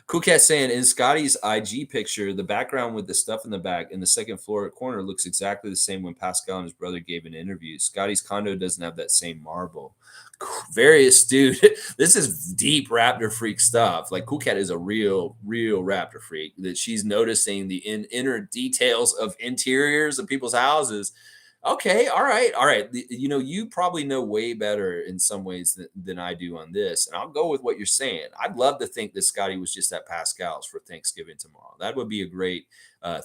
Cool Cat saying in Scottie's IG picture, the background with the stuff in the back in the second floor corner looks exactly the same when Pascal and his brother gave an interview. Scottie's condo doesn't have that same marble. Very astute. This is deep Raptor freak stuff. Like Cool Cat is a real Raptor freak that she's noticing the inner details of interiors of people's houses. Okay, all right. You probably know way better in some ways than I do on this, and I'll go with what you're saying. I'd love to think that Scottie was just at Pascal's for Thanksgiving tomorrow. That would be a great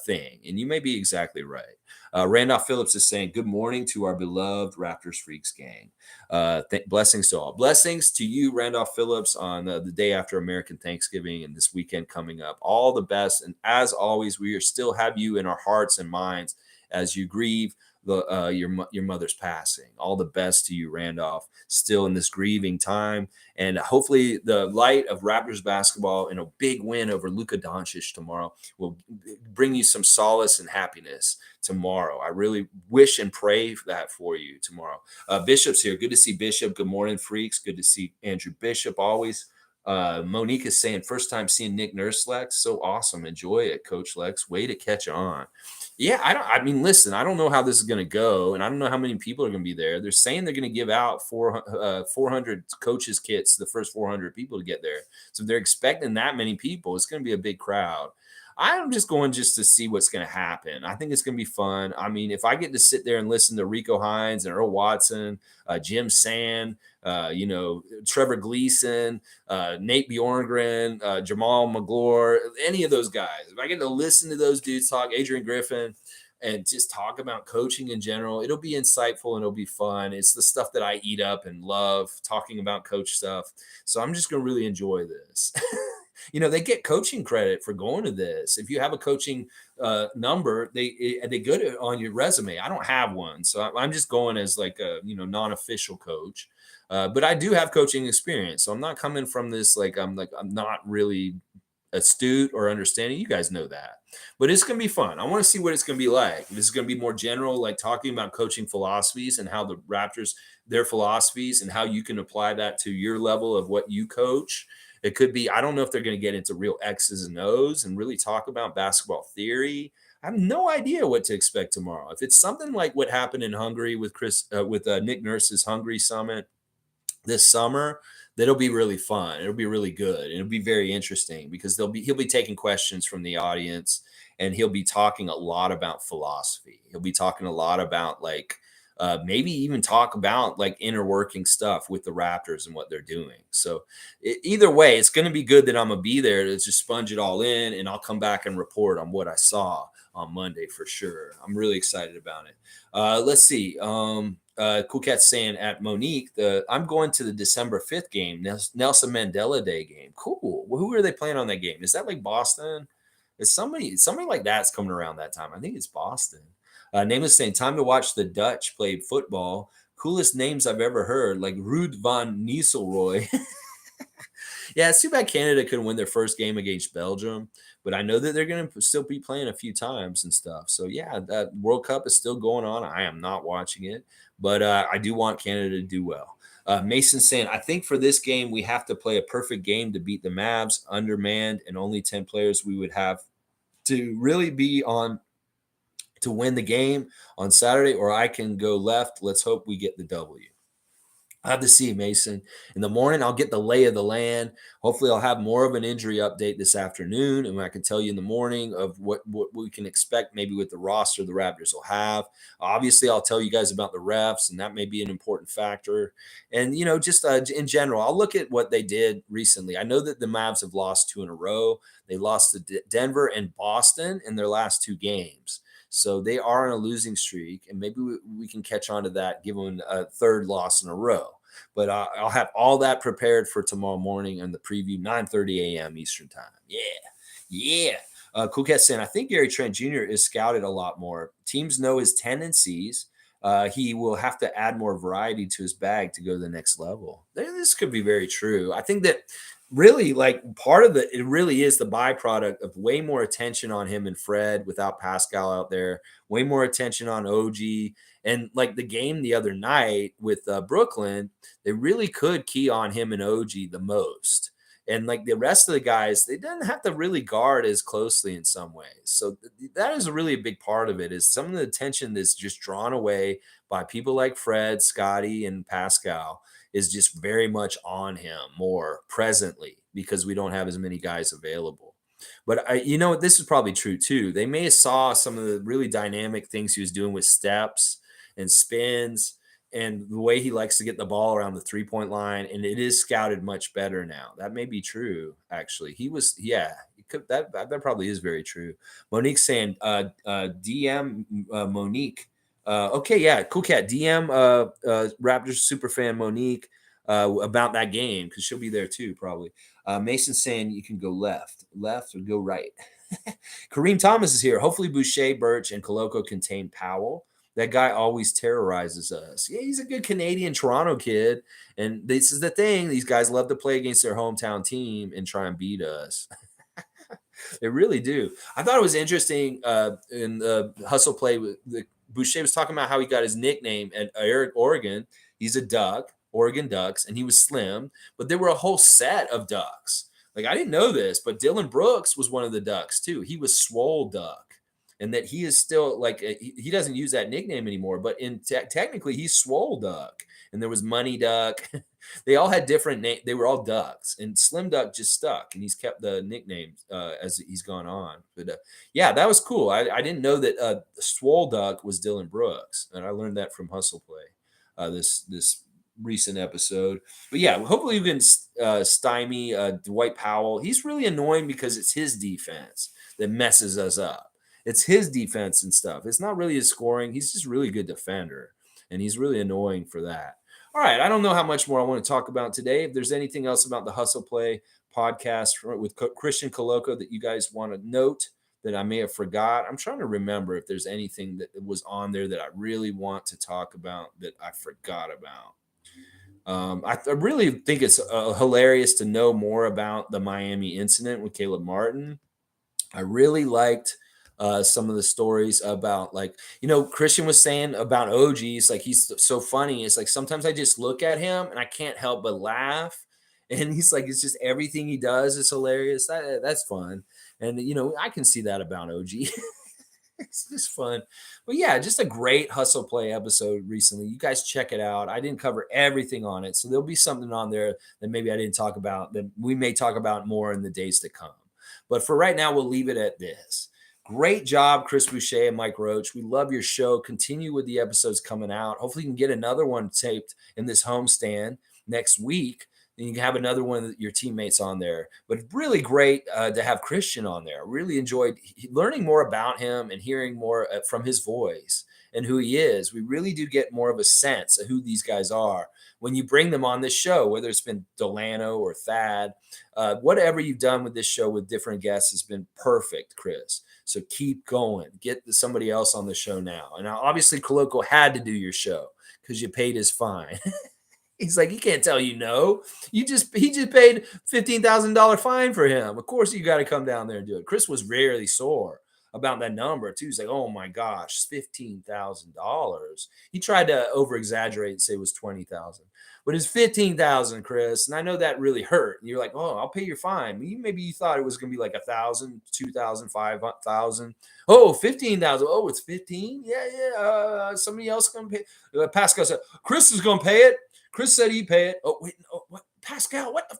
thing, and you may be exactly right. Randolph Phillips is saying, "Good morning to our beloved Raptors Freaks gang. Blessings to all. Blessings to you, Randolph Phillips, on the day after American Thanksgiving and this weekend coming up. All the best, and as always, we are still have you in our hearts and minds as you grieve." Your mother's passing. All the best to you, Randolph, still in this grieving time. And hopefully the light of Raptors basketball and a big win over Luka Doncic tomorrow will bring you some solace and happiness tomorrow. I really wish and pray for that for you tomorrow. Bishop's here. Good to see Bishop. Good morning, freaks. Good to see Andrew Bishop always. Monique is saying first time seeing Nick Nurse Lex. So awesome. Enjoy it, Coach Lex. Way to catch on. Yeah, I mean, listen, I don't know how this is going to go, and I don't know how many people are going to be there. They're saying they're going to give out 400 coaches kits, the first 400 people to get there. So they're expecting that many people. It's going to be a big crowd. I'm just going just to see what's going to happen. I think it's going to be fun. I mean, if I get to sit there and listen to Rico Hines and Earl Watson, Jim Sand, Trevor Gleason, Nate Bjorngren, Jamaal Magloire, any of those guys. If I get to listen to those dudes talk, Adrian Griffin, and just talk about coaching in general, it'll be insightful and it'll be fun. It's the stuff that I eat up and love, talking about coach stuff. So I'm just going to really enjoy this. They get coaching credit for going to this. If you have a coaching number, they get it on your resume. I don't have one, so I'm just going as like a non-official coach. But I do have coaching experience, so I'm not coming from this I'm not really astute or understanding. You guys know that, but it's gonna be fun. I want to see what it's gonna be like. This is gonna be more general, like talking about coaching philosophies and how the Raptors, their philosophies, and how you can apply that to your level of what you coach. It could be, I don't know if they're going to get into real X's and O's and really talk about basketball theory. I have no idea what to expect tomorrow. If it's something like what happened in Hungary with Nick Nurse's Hungary Summit this summer, that'll be really fun. It'll be really good. It'll be very interesting because he'll be taking questions from the audience, and he'll be talking a lot about philosophy. He'll be talking a lot about maybe even talk about like inner working stuff with the Raptors and what they're doing. So either way, it's going to be good that I'm going to be there to just sponge it all in, and I'll come back and report on what I saw on Monday for sure. I'm really excited about it. Let's see. Cool Cat's saying at Monique, I'm going to the December 5th game, Nelson Mandela Day game. Cool. Well, who are they playing on that game? Is that like Boston? Is somebody like that's coming around that time? I think it's Boston. Nameless saying, time to watch the Dutch play football. Coolest names I've ever heard, like Ruud van Nistelrooy. Yeah, it's too bad Canada couldn't win their first game against Belgium, but I know that they're going to still be playing a few times and stuff. So, yeah, that World Cup is still going on. I am not watching it, but I do want Canada to do well. Mason saying, I think for this game, we have to play a perfect game to beat the Mavs, undermanned, and only 10 players we would have to really be on to win the game on Saturday, or I can go left. Let's hope we get the W. I have to see, Mason. In the morning, I'll get the lay of the land. Hopefully, I'll have more of an injury update this afternoon, and I can tell you in the morning of what we can expect, maybe with the roster the Raptors will have. Obviously, I'll tell you guys about the refs, and that may be an important factor. And just in general, I'll look at what they did recently. I know that the Mavs have lost two in a row. They lost to Denver and Boston in their last two games. So they are on a losing streak, and maybe we can catch on to that, give them a third loss in a row. But I'll have all that prepared for tomorrow morning and the preview, 9:30 a.m. Eastern time. Yeah, yeah. Cool Cat saying, I think Gary Trent Jr. is scouted a lot more. Teams know his tendencies. He will have to add more variety to his bag to go to the next level. This could be very true. I think that really, like, part of it really is the byproduct of way more attention on him and Fred without Pascal out there, way more attention on OG. And like the game the other night with Brooklyn, they really could key on him and OG the most. And like the rest of the guys, they didn't have to really guard as closely in some ways. So that is really a big part of it, is some of the attention that's just drawn away by people like Fred, Scottie, and Pascal is just very much on him more presently because we don't have as many guys available. But this is probably true too. They may have saw some of the really dynamic things he was doing with steps and spins and the way he likes to get the ball around the 3-point line, and it is scouted much better now. That may be true, actually. That probably is very true. Monique's saying, DM Monique. Okay, yeah, cool cat. DM Raptors super fan Monique about that game because she'll be there too, probably. Mason's saying you can go left or go right. Kareem Thomas is here. Hopefully Boucher, Birch, and Koloko contain Powell. That guy always terrorizes us. Yeah, he's a good Canadian Toronto kid. And this is the thing. These guys love to play against their hometown team and try and beat us. They really do. I thought it was interesting in the hustle play. Boucher was talking about how he got his nickname at Oregon. He's a duck, Oregon Ducks, and he was slim. But there were a whole set of ducks. Like, I didn't know this, but Dylan Brooks was one of the ducks, too. He was Swole Duck. And that he is still like he doesn't use that nickname anymore, but technically he's Swole Duck, and there was Money Duck. They all had different names. They were all ducks, and Slim Duck just stuck, and he's kept the nickname as he's gone on. But yeah, that was cool. I didn't know that Swole Duck was Dylan Brooks, and I learned that from Hustle Play this recent episode. But yeah, hopefully you can stymie Dwight Powell. He's really annoying because it's his defense that messes us up. It's his defense and stuff. It's not really his scoring. He's just a really good defender, and he's really annoying for that. All right, I don't know how much more I want to talk about today. If there's anything else about the Hustle Play podcast with Christian Koloko that you guys want to note that I may have forgot, I'm trying to remember if there's anything that was on there that I really want to talk about that I forgot about. I really think it's hilarious to know more about the Miami incident with Caleb Martin. I really liked some of the stories about, like, Christian was saying about OGs, like, he's so funny. It's like sometimes I just look at him and I can't help but laugh. And he's like, it's just everything he does is hilarious. That's fun. And, I can see that about OG. It's just fun. But yeah, just a great Hustle Play episode recently. You guys check it out. I didn't cover everything on it, so there'll be something on there that maybe I didn't talk about that we may talk about more in the days to come. But for right now, we'll leave it at this. Great job, Chris Boucher and Mike Roach. We love your show. Continue with the episodes coming out. Hopefully you can get another one taped in this homestand next week. Then you can have another one of your teammates on there. But really great to have Christian on there. Really enjoyed learning more about him and hearing more from his voice and who he is. We really do get more of a sense of who these guys are when you bring them on this show, whether it's been Delano or Thad. Whatever you've done with this show with different guests has been perfect, Chris. So keep going. Get somebody else on the show now. And obviously, Koloko had to do your show because you paid his fine. He's like, he can't tell you no. He just paid $15,000 fine for him. Of course, you got to come down there and do it. Chris was rarely sore about that number too. He's like, oh my gosh, $15,000. He tried to over exaggerate and say it was 20,000, but it's 15,000, Chris. And I know that really hurt. And you're like, oh, I'll pay your fine. Maybe you thought it was going to be like 1,000, 2,000, 5,000. Oh, 15,000. Oh, it's 15. Yeah. Somebody else going to pay. Pascal said, Chris is going to pay it. Chris said he'd pay it. Oh, wait. Oh, what? Pascal, what the?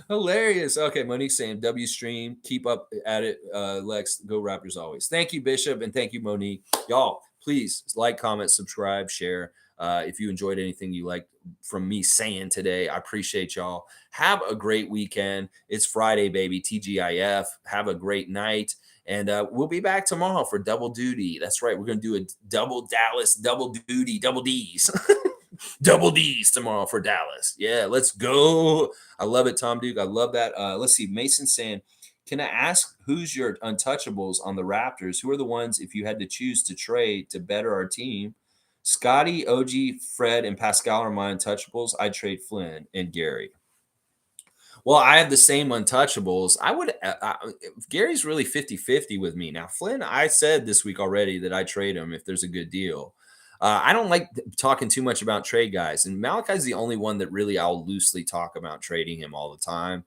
Hilarious. Okay, Monique saying W stream. Keep up at it. Lex, go Raptors always. Thank you, Bishop, and thank you, Monique. Y'all, please like, comment, subscribe, share. If you enjoyed anything you liked from me saying today, I appreciate y'all. Have a great weekend. It's Friday, baby. TGIF. Have a great night. And we'll be back tomorrow for double duty. That's right. We're going to do a double Dallas, double duty, double D's. Double D's tomorrow for Dallas. Yeah, let's go. I love it, Tom Duke. I love that. Let's see. Mason saying, can I ask who's your untouchables on the Raptors? Who are the ones, if you had to choose to trade to better our team? Scottie, OG, Fred, and Pascal are my untouchables. I'd trade Flynn and Gary. Well, I have the same untouchables. I would, Gary's really 50-50 with me. Now, Flynn, I said this week already that I trade him if there's a good deal. I don't like talking too much about trade guys, and Malachi's the only one that really I'll loosely talk about trading him all the time.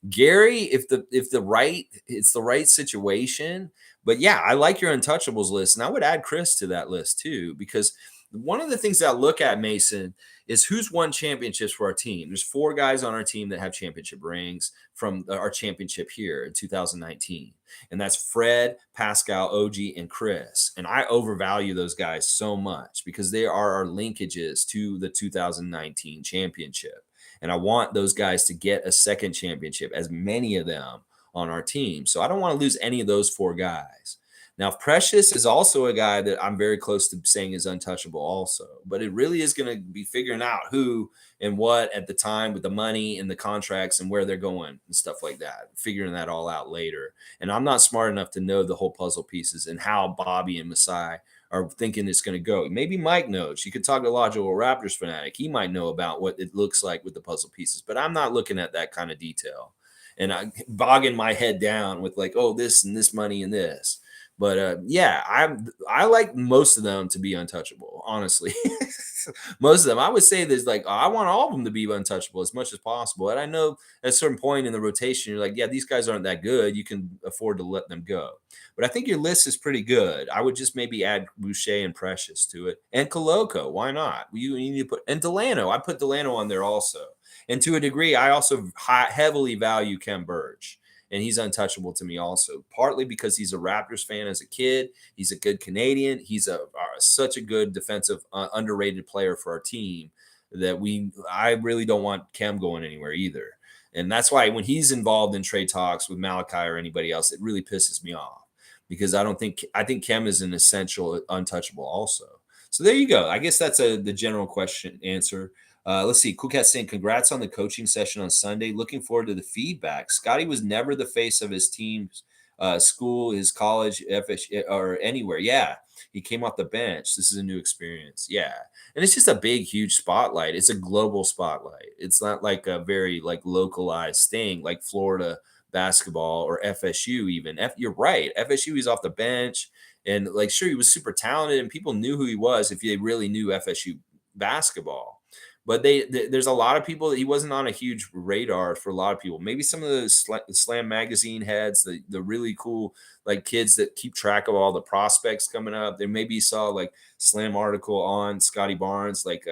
Gary, if it's the right situation, but yeah, I like your untouchables list, and I would add Chris to that list too, because one of the things that I look at, Mason, is who's won championships for our team. There's 4 guys on our team that have championship rings from our championship here in 2019. And that's Fred, Pascal, OG, and Chris. And I overvalue those guys so much because they are our linkages to the 2019 championship. And I want those guys to get a second championship, as many of them on our team. So I don't want to lose any of those 4 guys. Now, Precious is also a guy that I'm very close to saying is untouchable also, but it really is going to be figuring out who and what at the time with the money and the contracts and where they're going and stuff like that, figuring that all out later. And I'm not smart enough to know the whole puzzle pieces and how Bobby and Masai are thinking it's going to go. Maybe Mike knows. You could talk to Logical Raptors fanatic. He might know about what it looks like with the puzzle pieces, but I'm not looking at that kind of detail. And I'm bogging my head down with like, oh, this and this money and this. But yeah, I like most of them to be untouchable, honestly. Most of them. I would say there's like, I want all of them to be untouchable as much as possible. And I know at a certain point in the rotation, you're like, yeah, these guys aren't that good. You can afford to let them go. But I think your list is pretty good. I would just maybe add Boucher and Precious to it. And Koloko, why not? You need to put, and Delano. I put Delano on there also. And to a degree, I also heavily value Kem Burge. And he's untouchable to me also, partly because he's a Raptors fan as a kid. He's a good Canadian. He's such a good defensive, underrated player for our team that I really don't want Kem going anywhere either. And that's why when he's involved in trade talks with Malachi or anybody else, it really pisses me off because I think Kem is an essential untouchable also. So there you go. I guess that's the general question answer. Let's see. Cool Cat saying, congrats on the coaching session on Sunday. Looking forward to the feedback. Scottie was never the face of his team's school, his college, FS, or anywhere. Yeah. He came off the bench. This is a new experience. Yeah. And it's just a big, huge spotlight. It's a global spotlight. It's not like a very like localized thing like Florida basketball or FSU even. You're right. FSU, he's off the bench. And like, sure, he was super talented and people knew who he was if they really knew FSU basketball. But there's a lot of people that he wasn't on a huge radar for a lot of people. Maybe some of the Slam magazine heads, the really cool like kids that keep track of all the prospects coming up. They maybe saw like Slam article on Scottie Barnes like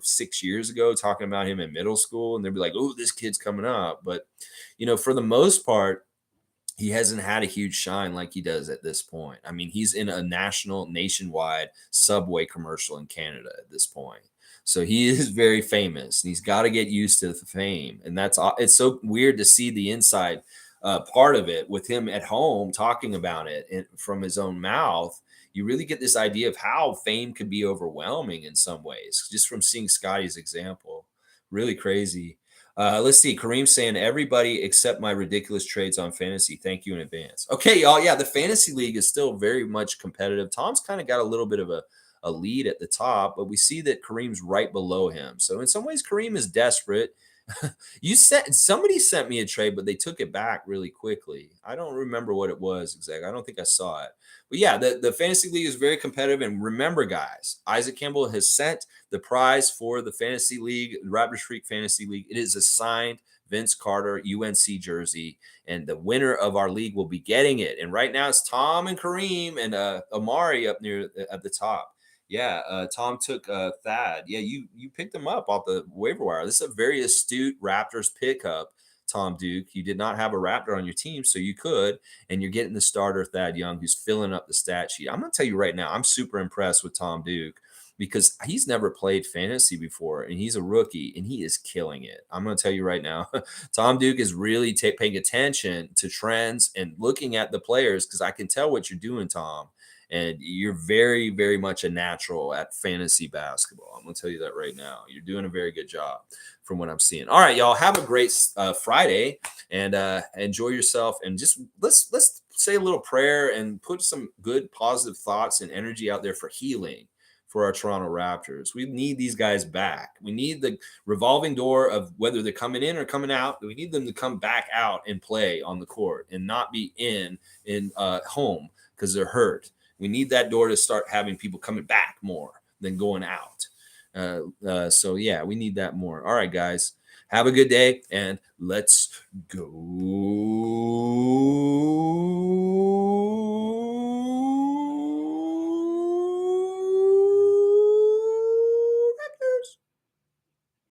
6 years ago talking about him in middle school, and they'd be like, "Oh, this kid's coming up." But for the most part, he hasn't had a huge shine like he does at this point. I mean, he's in a nationwide Subway commercial in Canada at this point. So he is very famous and he's got to get used to the fame. And it's so weird to see the inside part of it with him at home talking about it from his own mouth. You really get this idea of how fame could be overwhelming in some ways, just from seeing Scottie's example. Really crazy. Let's see. Kareem saying, everybody except my ridiculous trades on fantasy. Thank you in advance. Okay, y'all. Yeah, the fantasy league is still very much competitive. Tom's kind of got a little bit of a lead at the top, but we see that Kareem's right below him. So in some ways, Kareem is desperate. Somebody sent me a trade, but they took it back really quickly. I don't remember what it was exactly. I don't think I saw it. But yeah, the fantasy league is very competitive. And remember, guys, Isaac Kimball has sent the prize for the fantasy league, Raptorsfreak Fantasy League. It is a signed Vince Carter UNC jersey, and the winner of our league will be getting it. And right now it's Tom and Kareem and Amari up near at the top. Yeah, Tom took Thad. Yeah, you picked him up off the waiver wire. This is a very astute Raptors pickup, Tom Duke. You did not have a Raptor on your team, so you could, and you're getting the starter Thad Young, who's filling up the stat sheet. I'm gonna tell you right now, I'm super impressed with Tom Duke because he's never played fantasy before, and he's a rookie, and he is killing it. I'm gonna tell you right now, Tom Duke is really paying attention to trends and looking at the players because I can tell what you're doing, Tom, and you're very, very much a natural at fantasy basketball. I'm going to tell you that right now. You're doing a very good job from what I'm seeing. All right, y'all, have a great Friday and enjoy yourself. And just let's say a little prayer and put some good positive thoughts and energy out there for healing for our Toronto Raptors. We need these guys back. We need the revolving door of whether they're coming in or coming out. We need them to come back out and play on the court and not be in home because they're hurt. We need that door to start having people coming back more than going out. So, yeah, we need that more. All right, guys. Have a good day, and let's go